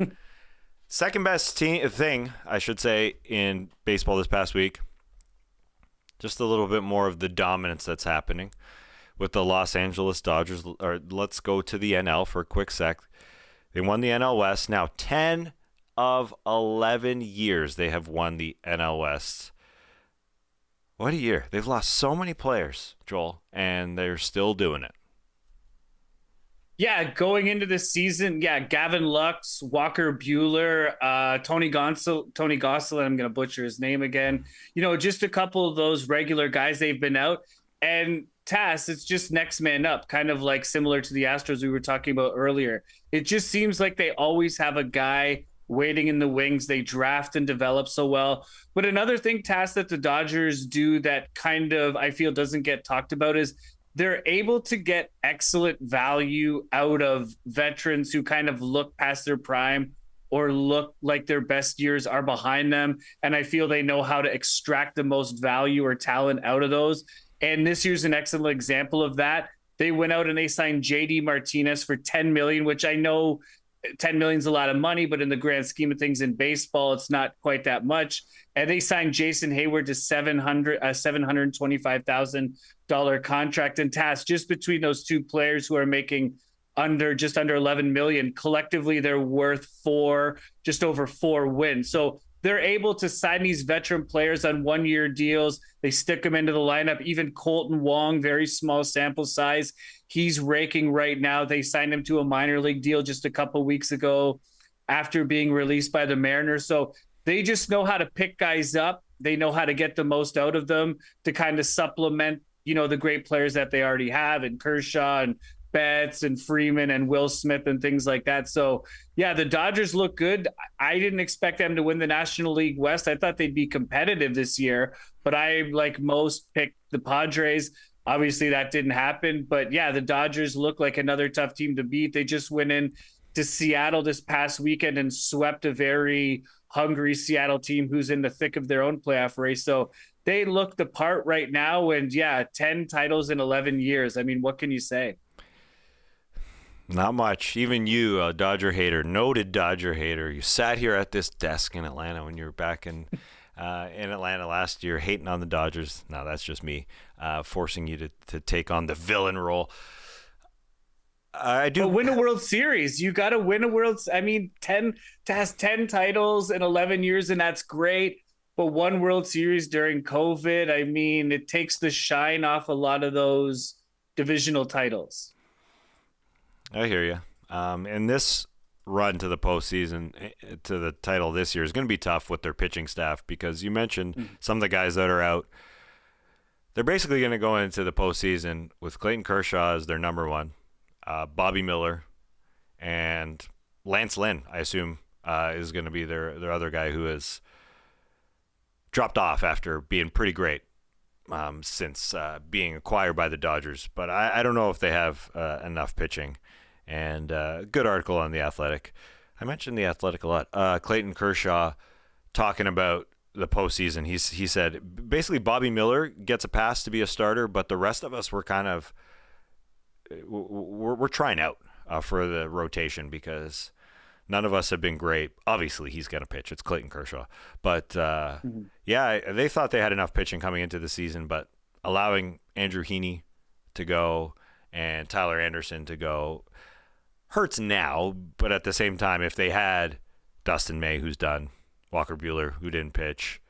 Second best thing, I should say, in baseball this past week. Just a little bit more of the dominance that's happening with the Los Angeles Dodgers. Or let's go to the NL for a quick sec. They won the NL West. Now 10 of 11 years they have won the NL West. What a year. They've lost so many players, Joel, and they're still doing it. Yeah, going into the season, Gavin Lux, Walker Buehler, Tony Gonsolin, I'm going to butcher his name again. Just a couple of those regular guys, they've been out. And Tas, it's just next man up, kind of like similar to the Astros we were talking about earlier. It just seems like they always have a guy waiting in the wings. They draft and develop so well. But another thing, Tas, that the Dodgers do that kind of, I feel, doesn't get talked about is they're able to get excellent value out of veterans who kind of look past their prime or look like their best years are behind them. And I feel they know how to extract the most value or talent out of those. And this year's an excellent example of that. They went out and they signed JD Martinez for $10 million, which I know $10 million is a lot of money, but in the grand scheme of things in baseball, it's not quite that much. And they signed Jason Hayward to $725,000 contract. And Tas, just between those two players who are making just under 11 million, collectively they're worth just over 4 wins. So they're able to sign these veteran players on 1-year deals. They stick them into the lineup. Even Colton Wong, very small sample size, he's raking right now. They signed him to a minor league deal just a couple weeks ago after being released by the Mariners. So they just know how to pick guys up. They know how to get the most out of them to kind of supplement, the great players that they already have, and Kershaw and Betts and Freeman and Will Smith and things like that. So yeah, the Dodgers look good. I didn't expect them to win the National League West. I thought they'd be competitive this year, but I, like most, picked the Padres. Obviously that didn't happen, but yeah, the Dodgers look like another tough team to beat. They just went in to Seattle this past weekend and swept a very hungry Seattle team who's in the thick of their own playoff race. So they look the part right now, and yeah, 10 titles in 11 years. I mean, what can you say? Not much. Even you, a Dodger hater, noted Dodger hater, you sat here at this desk in Atlanta when you were back in Atlanta last year, hating on the Dodgers. No, that's just me, forcing you to take on the villain role. I do. But win a World Series. You got to win a World. I mean, 10 titles in 11 years, and that's great. But one World Series during COVID, I mean, it takes the shine off a lot of those divisional titles. I hear you. And this run to the postseason, to the title this year, is going to be tough with their pitching staff, because you mentioned some of the guys that are out. They're basically going to go into the postseason with Clayton Kershaw as their number one, Bobby Miller, and Lance Lynn, I assume, is going to be their other guy who has dropped off after being pretty great since being acquired by the Dodgers. But I don't know if they have enough pitching. And good article on The Athletic. I mentioned The Athletic a lot. Clayton Kershaw talking about the postseason. He said, basically, Bobby Miller gets a pass to be a starter, but the rest of us, we're trying out for the rotation, because none of us have been great. Obviously, he's going to pitch. It's Clayton Kershaw. But, yeah, they thought they had enough pitching coming into the season, but allowing Andrew Heaney to go and Tyler Anderson to go hurts now. But at the same time, if they had Dustin May, who's done, Walker Buehler, who didn't pitch,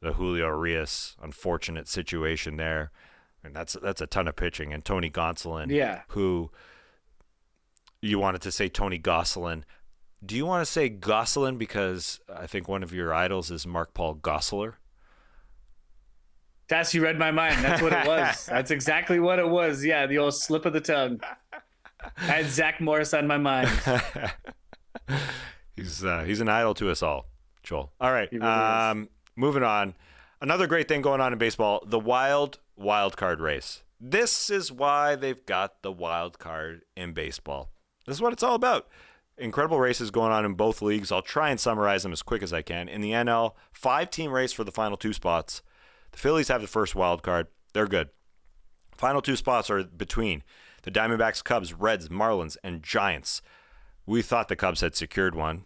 the Julio Urias unfortunate situation there, and that's a ton of pitching, and Tony Gonsolin, who you wanted to say Tony Gosselin. Do you want to say Gosselin because I think one of your idols is Mark-Paul Gosselaar? Tas, you read my mind. That's what it was. That's exactly what it was. Yeah, the old slip of the tongue. I had Zach Morris on my mind. He's an idol to us all, Joel. All right, really moving on. Another great thing going on in baseball, the wild card race. This is why they've got the wild card in baseball. This is what it's all about. Incredible races going on in both leagues. I'll try and summarize them as quick as I can. In the NL, 5-team race for the final 2 spots. The Phillies have the first wild card. They're good. Final 2 spots are between the Diamondbacks, Cubs, Reds, Marlins, and Giants. We thought the Cubs had secured one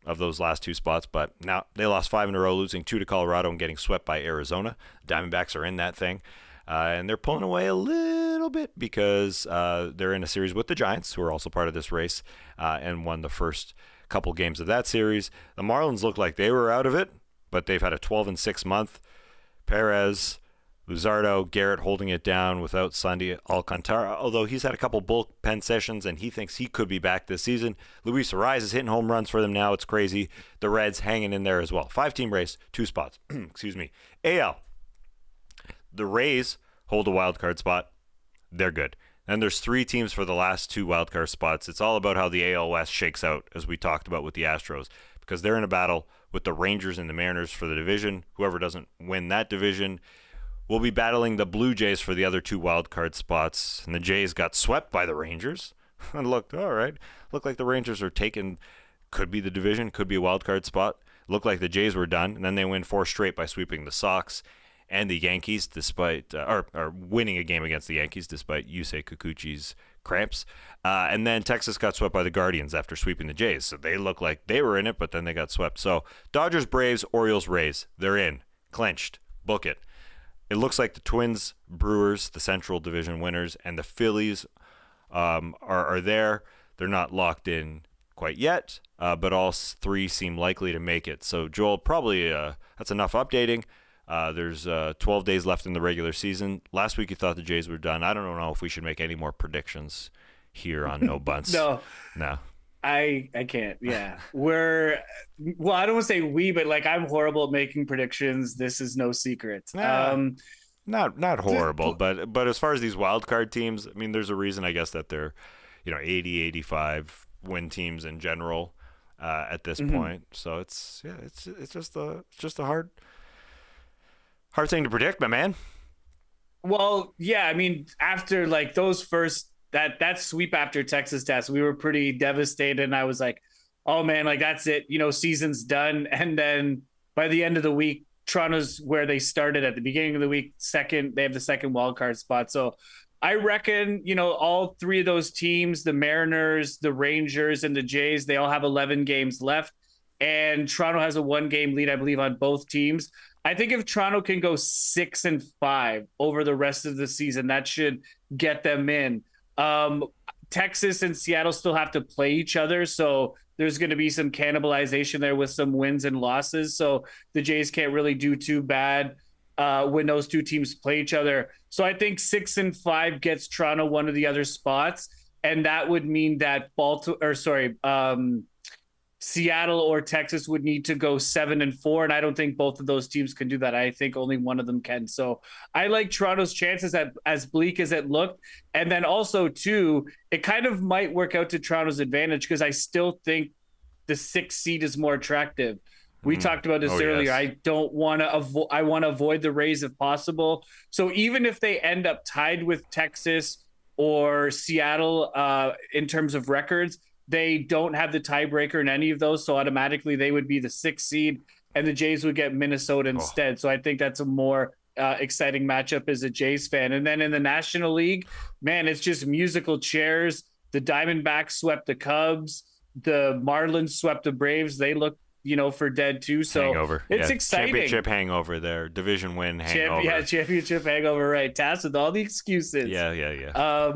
of those last 2 spots, but now they lost 5 in a row, losing 2 to Colorado and getting swept by Arizona. Diamondbacks are in that thing, and they're pulling away a little bit because they're in a series with the Giants, who are also part of this race, and won the first couple games of that series. The Marlins look like they were out of it, but they've had a 12-6 month. Perez, Luzardo, Garrett holding it down without Sandy Alcantara, although he's had a couple bullpen sessions and he thinks he could be back this season. Luis Arraez is hitting home runs for them now. It's crazy. The Reds hanging in there as well. 5-team race, 2 spots. Excuse me. AL. The Rays hold a wild card spot. They're good. And there's 3 teams for the last 2 wild card spots. It's all about how the AL West shakes out, as we talked about with the Astros, because they're in a battle with the Rangers and the Mariners for the division. Whoever doesn't win that division will be battling the Blue Jays for the other 2 wild card spots. And the Jays got swept by the Rangers. And looked, all right. Looked like the Rangers are taking, could be the division, could be a wild card spot. Looked like the Jays were done. And then they win 4 straight by sweeping the Sox and the Yankees, despite or winning a game against the Yankees despite Yusei Kikuchi's cramps. And then Texas got swept by the Guardians after sweeping the Jays. So they look like they were in it, but then they got swept. So Dodgers, Braves, Orioles, Rays, they're in. Clinched. Book it. It looks like the Twins, Brewers, the Central Division winners, and the Phillies are there. They're not locked in quite yet, but all three seem likely to make it. So, Joel, probably that's enough updating. There's 12 days left in the regular season. Last week you thought the Jays were done. I don't know if we should make any more predictions here on No Bunts. No. I can't. Yeah. I don't want to say we, but like I'm horrible at making predictions. This is no secret. Not horrible, but as far as these wild card teams, I mean, there's a reason, I guess, that they're 80, 85 win teams in general at this point. So it's just a hard thing to predict, my man. Well, yeah, I mean, after like those first that sweep after Texas test, we were pretty devastated, and I was like, oh man, like that's it, season's done. And then by the end of the week, Toronto's where they started at the beginning of the week, they have the second wild card spot. So I reckon, all three of those teams, the Mariners, the Rangers, and the Jays, they all have 11 games left. And Toronto has a 1-game lead, I believe, on both teams. I think if Toronto can go 6-5 over the rest of the season, that should get them in. Texas and Seattle still have to play each other, so there's going to be some cannibalization there with some wins and losses. So the Jays can't really do too bad when those two teams play each other. So I think 6-5 gets Toronto one of the other spots, and that would mean that Seattle or Texas would need to go 7-4, and I don't think both of those teams can do that. I think only one of them can. So I like Toronto's chances as bleak as it looked. And then also, too, it kind of might work out to Toronto's advantage because I still think the 6th seed is more attractive. We talked about this earlier. Yes. I don't want to I want to avoid the Rays if possible. So even if they end up tied with Texas or Seattle in terms of records, they don't have the tiebreaker in any of those, so automatically they would be the 6th seed, and the Jays would get Minnesota instead. So I think that's a more exciting matchup as a Jays fan. And then in the National League, man, it's just musical chairs. The Diamondbacks swept the Cubs. The Marlins swept the Braves. They look, for dead too. So hangover. It's exciting. Championship hangover there. Division win hangover. Championship hangover, right. Tas with all the excuses. Yeah.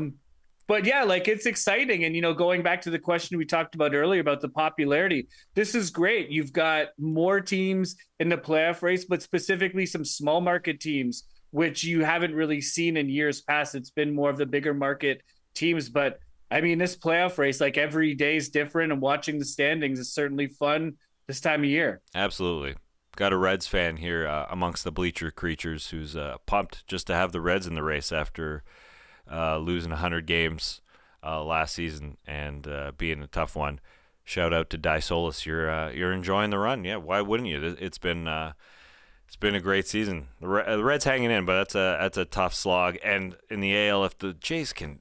But yeah, like it's exciting. And, going back to the question we talked about earlier about the popularity, this is great. You've got more teams in the playoff race, but specifically some small market teams, which you haven't really seen in years past. It's been more of the bigger market teams. But I mean, this playoff race, like every day is different, and watching the standings is certainly fun this time of year. Absolutely. Got a Reds fan here amongst the bleacher creatures who's pumped just to have the Reds in the race after losing 100 games last season and being a tough one. Shout out to Die Solis. You're enjoying the run. Yeah, why wouldn't you? It's been a great season. The Reds hanging in, but that's a tough slog. And in the AL, if the Jays can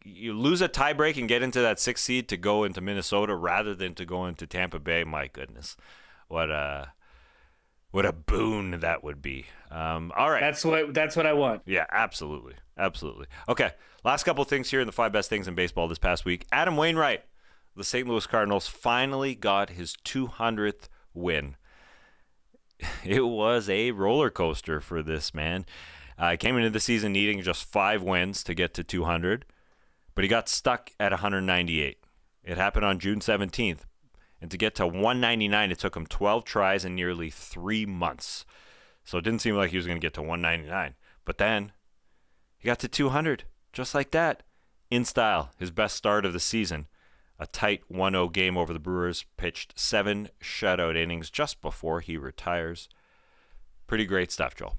you lose a tiebreak and get into that 6th seed to go into Minnesota rather than to go into Tampa Bay, my goodness, what a boon that would be. All right, that's what I want. Yeah, absolutely. Okay, last couple things here in the 5 best things in baseball this past week. Adam Wainwright, the St. Louis Cardinals, finally got his 200th win. It was a roller coaster for this man. Came into the season needing just 5 wins to get to 200, but he got stuck at 198. It happened on June 17th, and to get to 199, it took him 12 tries and nearly 3 months. So it didn't seem like he was going to get to 199, but then he got to 200, just like that, in style. His best start of the season. A tight 1-0 game over the Brewers, pitched 7 shutout innings just before he retires. Pretty great stuff, Joel.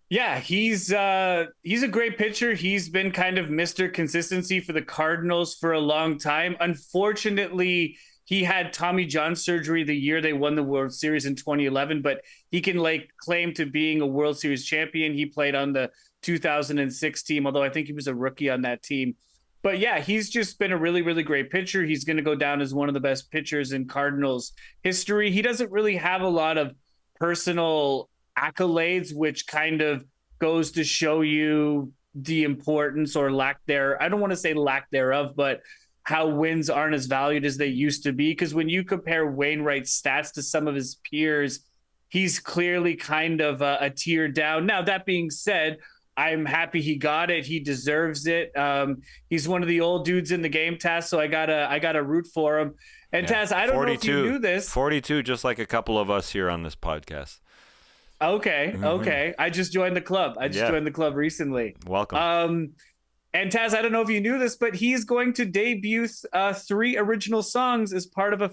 Yeah, he's a great pitcher. He's been kind of Mr. Consistency for the Cardinals for a long time. Unfortunately, he had Tommy John surgery the year they won the World Series in 2011, but he can claim to being a World Series champion. He played on the 2006 team, although I think he was a rookie on that team. But yeah, he's just been a really, really great pitcher. He's going to go down as one of the best pitchers in Cardinals history. He doesn't really have a lot of personal accolades, which kind of goes to show you the importance or lack there. I don't want to say lack thereof, but how wins aren't as valued as they used to be. Because when you compare Wainwright's stats to some of his peers, he's clearly kind of a tier down. Now, that being said, I'm happy he got it. He deserves it. He's one of the old dudes in the game, Tas, so I gotta root for him. And Tas, I don't know if you knew this. 42, just like a couple of us here on this podcast. Okay. I just joined the club. Joined the club recently. Welcome. And Tas, I don't know if you knew this, but he's going to debut 3 original songs as part of a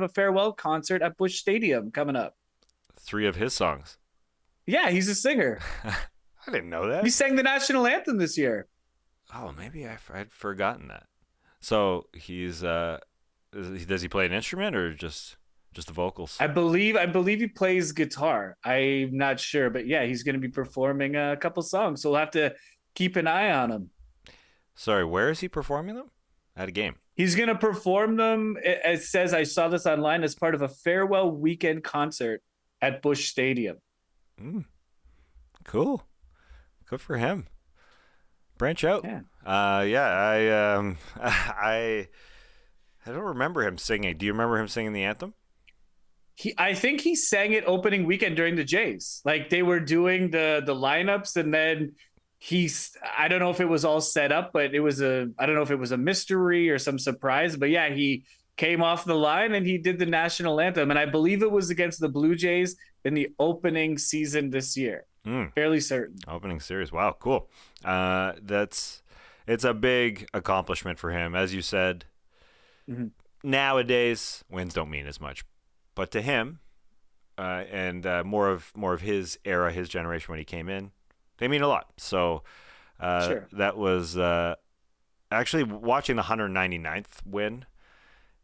farewell concert at Busch Stadium coming up. 3 of his songs. Yeah, he's a singer. I didn't know that. He sang the national anthem this year. Oh, maybe I'd forgotten that. So he's does he play an instrument or just the vocals? I believe he plays guitar. I'm not sure, but yeah, he's going to be performing a couple songs, so we'll have to keep an eye on him. Sorry, where is he performing them? At a game. He's going to perform them. It says, I saw this online, as part of a farewell weekend concert at Busch Stadium. Cool. Good for him. Branch out. Yeah. I don't remember him singing. Do you remember him singing the anthem? I think he sang it opening weekend during the Jays. Like, they were doing the lineups, and then I don't know if it was all set up, but I don't know if it was a mystery or some surprise, but yeah, he came off the line and he did the national anthem. And I believe it was against the Blue Jays in the opening season this year. Fairly certain. Opening series. Wow, cool. It's a big accomplishment for him. As you said, nowadays wins don't mean as much, but to him, and more of his era, his generation when he came in, they mean a lot. So Sure. That was actually watching the 199th win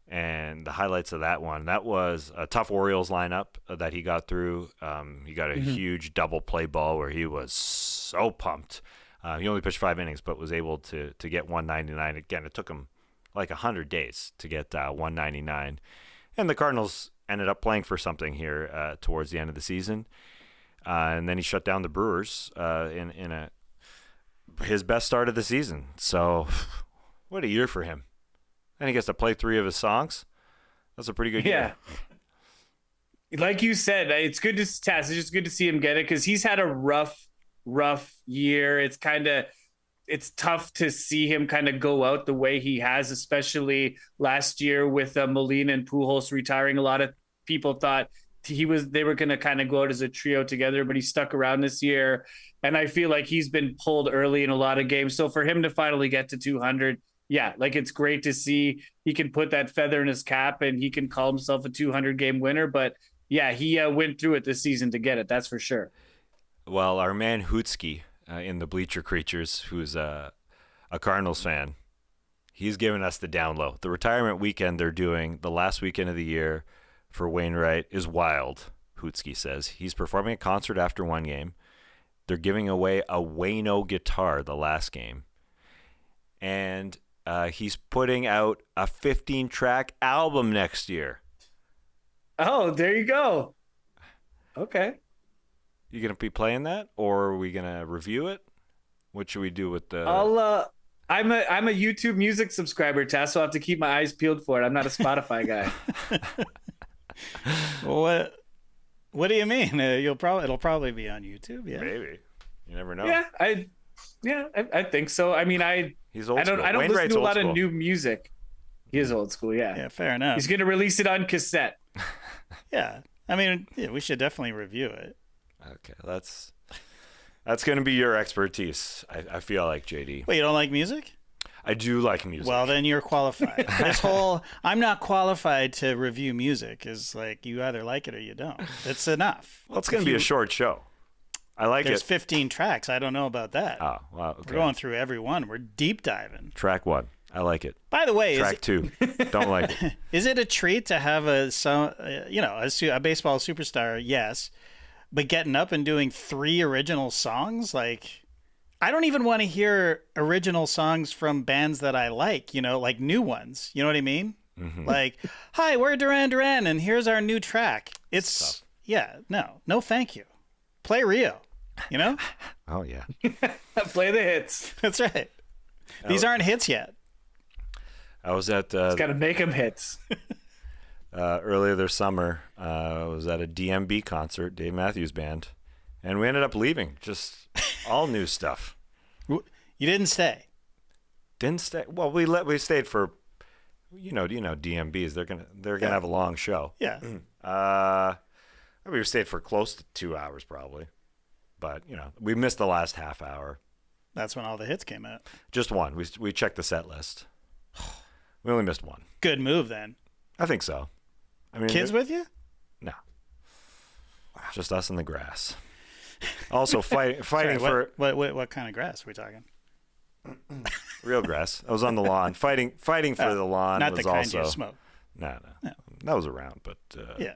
and the highlights of that one. That was a tough Orioles lineup that he got through. He got a huge double play ball where he was so pumped. He only pitched 5 innings, but was able to get 199. Again, it took him like 100 days to get 199. And the Cardinals ended up playing for something here towards the end of the season. And then he shut down the Brewers in his best start of the season. So what a year for him. And he gets to play 3 of his songs. That's a pretty good year. Like you said, it's good to Tas. It's just good to see him get it, because he's had a rough year. It's tough to see him kind of go out the way he has, especially last year with Molina and Pujols retiring. A lot of people thought they were going to kind of go out as a trio together, but he stuck around this year. And I feel like he's been pulled early in a lot of games. So for him to finally get to 200, yeah, like, it's great to see. He can put that feather in his cap and he can call himself a 200-game winner. But yeah, he went through it this season to get it. That's for sure. Well, our man Hootski in the Bleacher Creatures, who's a Cardinals fan, he's giving us the down low. The retirement weekend they're doing, the last weekend of the year for Wainwright, is wild, Hootski says. He's performing a concert after one game. They're giving away a Waino guitar the last game. And he's putting out a 15-track album next year. Oh, there you go. Okay. You going to be playing that, or are we going to review it? What should we do with the... I'm a YouTube Music subscriber, Tas, so I have to keep my eyes peeled for it. I'm not a Spotify guy. What do you mean? It'll probably be on YouTube. Yeah, maybe. You never know. Yeah, I think so. I mean, he's old school. I don't listen Wainwright's to a lot old of new music. He is old school. Yeah. Yeah, fair enough. He's gonna release it on cassette. Yeah, I mean, yeah, we should definitely review it. Okay, that's going to be your expertise. I feel like, JD. Wait, you don't like music? I do like music. Well, then you're qualified. This whole I'm not qualified to review music is like, you either like it or you don't. It's enough. Well, it's going to be a short show. I like There's it. 15 tracks. I don't know about that. Oh, wow. Okay. We're going through every one. We're deep diving. Track 1. I like it. By the way, Track 2. Don't like it. Is it a treat to have a baseball superstar? Yes. But getting up and doing 3 original songs, like, I don't even want to hear original songs from bands that I like, like new ones. You know what I mean? Mm-hmm. Like, hi, we're Duran Duran, and here's our new track. It's no, thank you. Play Rio, you know? Oh, yeah. Play the hits. That's right. These aren't hits yet. I was at It's got to make them hits. earlier this summer. I was at a DMB concert, Dave Matthews Band, and we ended up leaving. Just all new stuff. You didn't stay. Didn't stay. Well, we stayed for, DMBs. They're gonna have a long show. Yeah. We stayed for close to 2 hours probably, but we missed the last half hour. That's when all the hits came out. Just one. We checked the set list. We only missed one. Good move then. I think so. I mean, Kids with you? No. Just us in the grass. Also fighting Sorry, for what kind of grass are we talking? real grass. I was on the lawn fighting for the lawn. Not was the kind also, you smoke. No. That was around, but Yeah.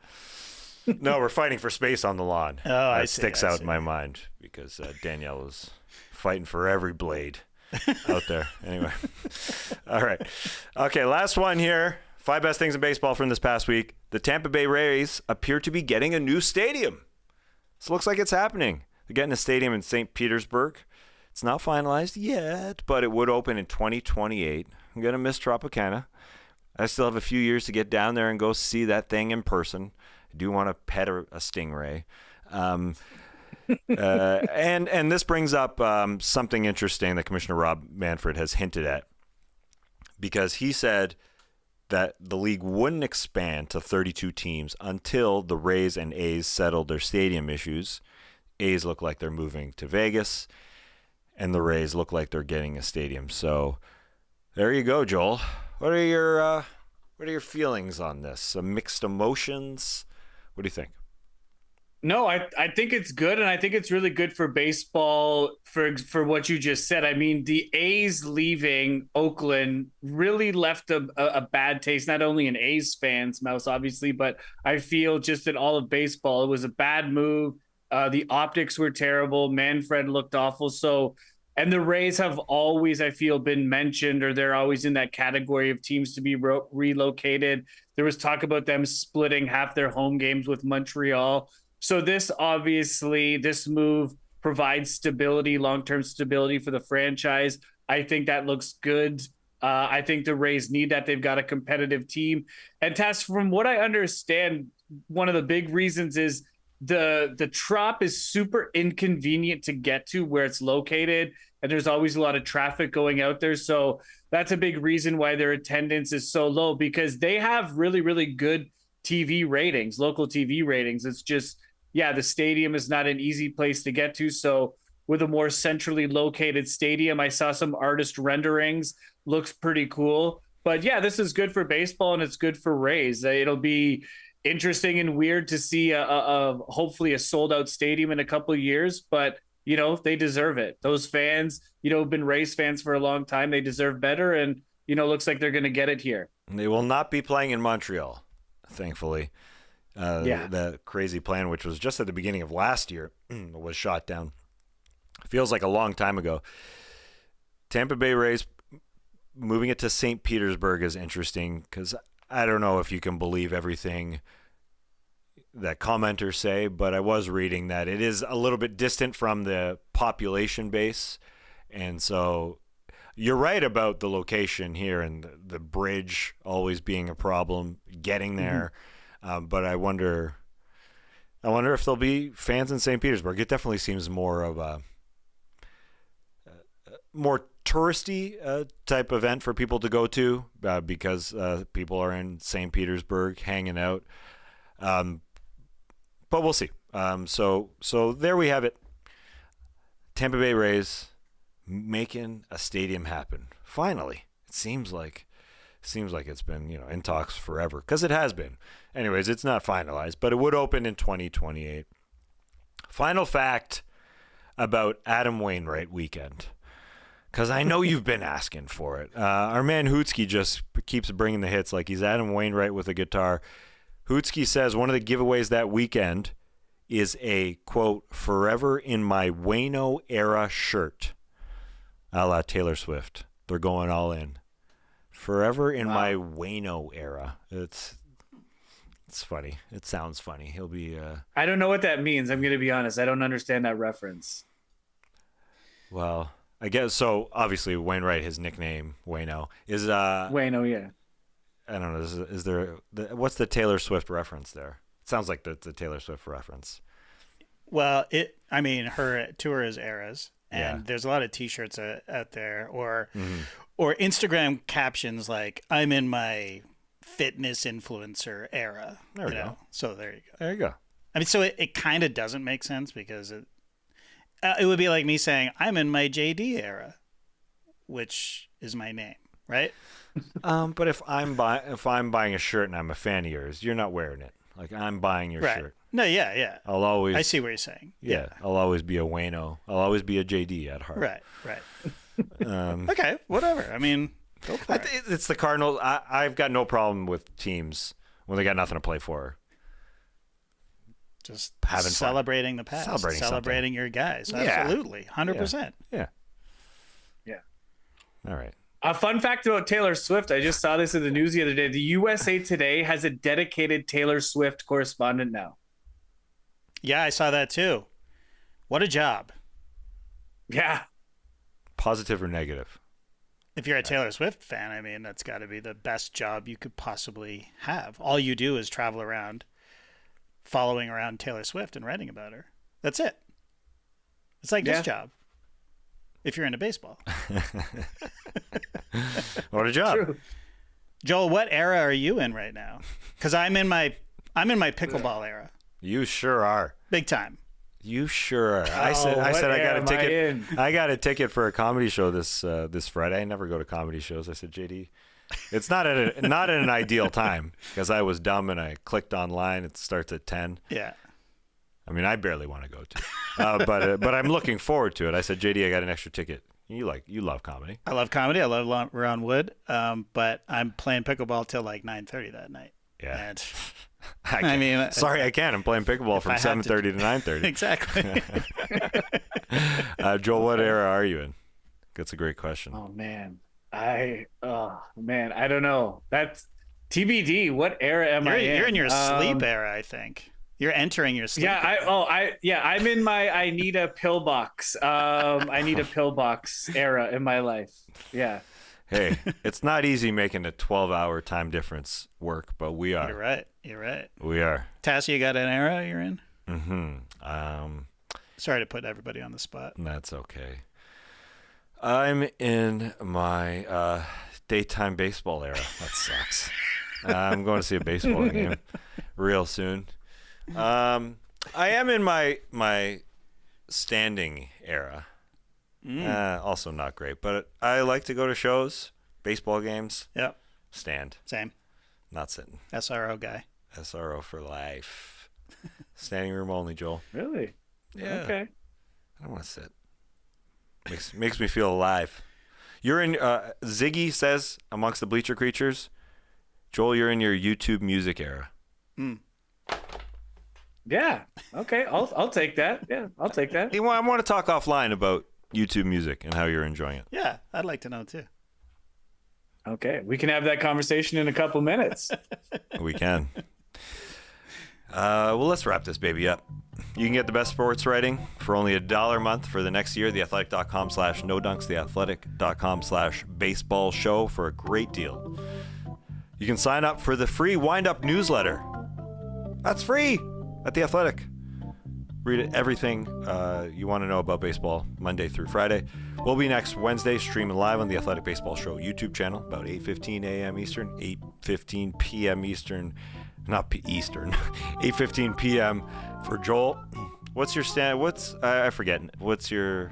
no, we're fighting for space on the lawn. Oh, that I see, sticks I out see. in my mind because Danielle was fighting for every blade out there. Anyway, all right, okay. Last one here. 5 best things in baseball from this past week. The Tampa Bay Rays appear to be getting a new stadium. This looks like it's happening. They're getting a stadium in St. Petersburg. It's not finalized yet, but it would open in 2028. I'm going to miss Tropicana. I still have a few years to get down there and go see that thing in person. I do want to pet a stingray. And this brings up something interesting that Commissioner Rob Manfred has hinted at, because he said that the league wouldn't expand to 32 teams until the Rays and A's settled their stadium issues. A's look like they're moving to Vegas, and the Rays look like they're getting a stadium. So there you go, Joel. What are your feelings on this? Some mixed emotions? What do you think? No, I think it's good, and I think it's really good for baseball for what you just said. I mean, the A's leaving Oakland really left a bad taste, not only in A's fans' mouths, obviously, but I feel just in all of baseball. It was a bad move. The optics were terrible. Manfred looked awful. So, and the Rays have always, I feel, been mentioned, or they're always in that category of teams to be relocated. There was talk about them splitting half their home games with Montreal. So this move provides stability, long-term stability for the franchise. I think that looks good. I think the Rays need that. They've got a competitive team. And Tas, from what I understand, one of the big reasons is the Trop is super inconvenient to get to where it's located, and there's always a lot of traffic going out there. So that's a big reason why their attendance is so low, because they have really, really good TV ratings, local TV ratings. It's just, the stadium is not an easy place to get to. So with a more centrally located stadium, I saw some artist renderings, looks pretty cool. But this is good for baseball, and it's good for Rays. It'll be interesting and weird to see hopefully a sold out stadium in a couple of years, but they deserve it. Those fans, have been Rays fans for a long time. They deserve better, and looks like they're going to get it here. They will not be playing in Montreal, thankfully. The crazy plan, which was just at the beginning of last year, was shot down. Feels like a long time ago. Tampa Bay Rays moving it to St. Petersburg is interesting, because I don't know if you can believe everything that commenters say, but I was reading that it is a little bit distant from the population base. And so you're right about the location here and the bridge always being a problem getting there. But I wonder if there'll be fans in St. Petersburg. It definitely seems more of a more touristy type event for people to go to because people are in St. Petersburg hanging out. But we'll see. So there we have it. Tampa Bay Rays making a stadium happen. Finally, it seems like it's been in talks forever, because it has been. Anyways, it's not finalized, but it would open in 2028. Final fact about Adam Wainwright weekend, because I know you've been asking for it. Our man Hootski just keeps bringing the hits like he's Adam Wainwright with a guitar. Hootski says one of the giveaways that weekend is a, quote, "Forever in My Waino Era" shirt, a la Taylor Swift. They're going all in. Forever in My Waino Era. It's It's funny. It sounds funny. He'll be. I don't know what that means. I'm going to be honest. I don't understand that reference. Well, I guess so. Obviously, Wainwright, his nickname Waino is. Waino, yeah. I don't know. Is there? What's the Taylor Swift reference there? It sounds like the Taylor Swift reference. Well, her tour is Eras, and there's a lot of T-shirts out there, or Instagram captions like "I'm in my fitness influencer era." There we go. So there you go. There you go. I mean, so it kind of doesn't make sense because it would be like me saying I'm in my JD era, which is my name, right? But if I'm buying a shirt and I'm a fan of yours, you're not wearing it. Like I'm buying your shirt. No, yeah. I'll always. I see what you're saying. Yeah, I'll always be a Waino. I'll always be a JD at heart. Right. Okay, whatever. I mean, go for it. It's the Cardinals. I've got no problem with teams when they got nothing to play for. Just having celebrating the past, celebrating your guys. Absolutely, 100%. Yeah. Yeah. All right. A fun fact about Taylor Swift. I just saw this in the news the other day. The USA Today has a dedicated Taylor Swift correspondent now. Yeah, I saw that too. What a job. Yeah. Positive or negative? If you're a Taylor Swift fan, I mean, that's got to be the best job you could possibly have. All you do is travel around, following around Taylor Swift and writing about her. That's it. It's like this job. If you're into baseball. What a job. True. Joel, what era are you in right now? Because I'm in my pickleball era. You sure are. Big time. You sure are. I said I got a ticket. I got a ticket for a comedy show this Friday. I never go to comedy shows. I said, JD, it's not at an ideal time because I was dumb and I clicked online. It starts at 10. Yeah. I mean, I barely want to go to, but I'm looking forward to it. I said, JD, I got an extra ticket. You love comedy. I love comedy. I love Ron Wood. But I'm playing pickleball till like 9:30 that night. Yeah. And I mean, sorry, I can't. I'm playing pickleball from 7:30 to 9:30. Exactly. Joel, what era are you in? That's a great question. Oh man, I don't know. That's TBD. What era am I in? You're in your sleep era, I think. You're entering your sleep. Yeah, I'm in my I need a pillbox. I need a pillbox era in my life. Yeah. Hey, it's not easy making a 12-hour time difference work, but we are. You're right. We are. Tassie, you got an era you're in? Mm-hmm. Sorry to put everybody on the spot. That's okay. I'm in my daytime baseball era. That sucks. I'm going to see a baseball game real soon. I am in my standing era. Also not great, but I like to go to shows, baseball games. Yep. Stand. Same. Not sitting. SRO guy. SRO for life. Standing room only, Joel. Really? Yeah. Okay. I don't want to sit. Makes me feel alive. You're in. Ziggy says amongst the bleacher creatures, Joel, you're in your YouTube music era. Yeah. Okay. I'll take that. Yeah, I'll take that. I want to talk offline about YouTube music and how you're enjoying it. Yeah, I'd like to know too. Okay, we can have that conversation in a couple minutes. We can. Well, let's wrap this baby up. You can get the best sports writing for only $1 a month for the next year. TheAthletic.com/NoDunks, TheAthletic.com/baseball show for a great deal. You can sign up for the free Wind Up newsletter. That's free at The Athletic. Read everything you want to know about baseball Monday through Friday. We'll be next Wednesday streaming live on the Athletic Baseball Show YouTube channel about 8:15 a.m. Eastern, 8:15 p.m. Eastern. Not Eastern. 8:15 p.m. for Joel. What's your I forget. What's your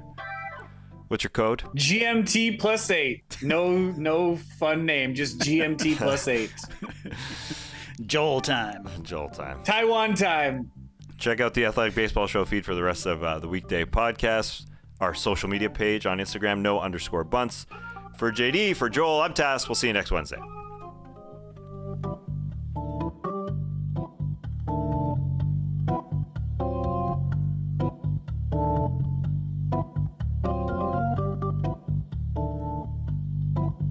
code? GMT +8. No fun name. Just GMT +8. Joel time. Joel time. Taiwan time. Check out the Athletic Baseball Show feed for the rest of the weekday podcasts. Our social media page on Instagram, _Bunts. For JD, for Joel, I'm Tas. We'll see you next Wednesday.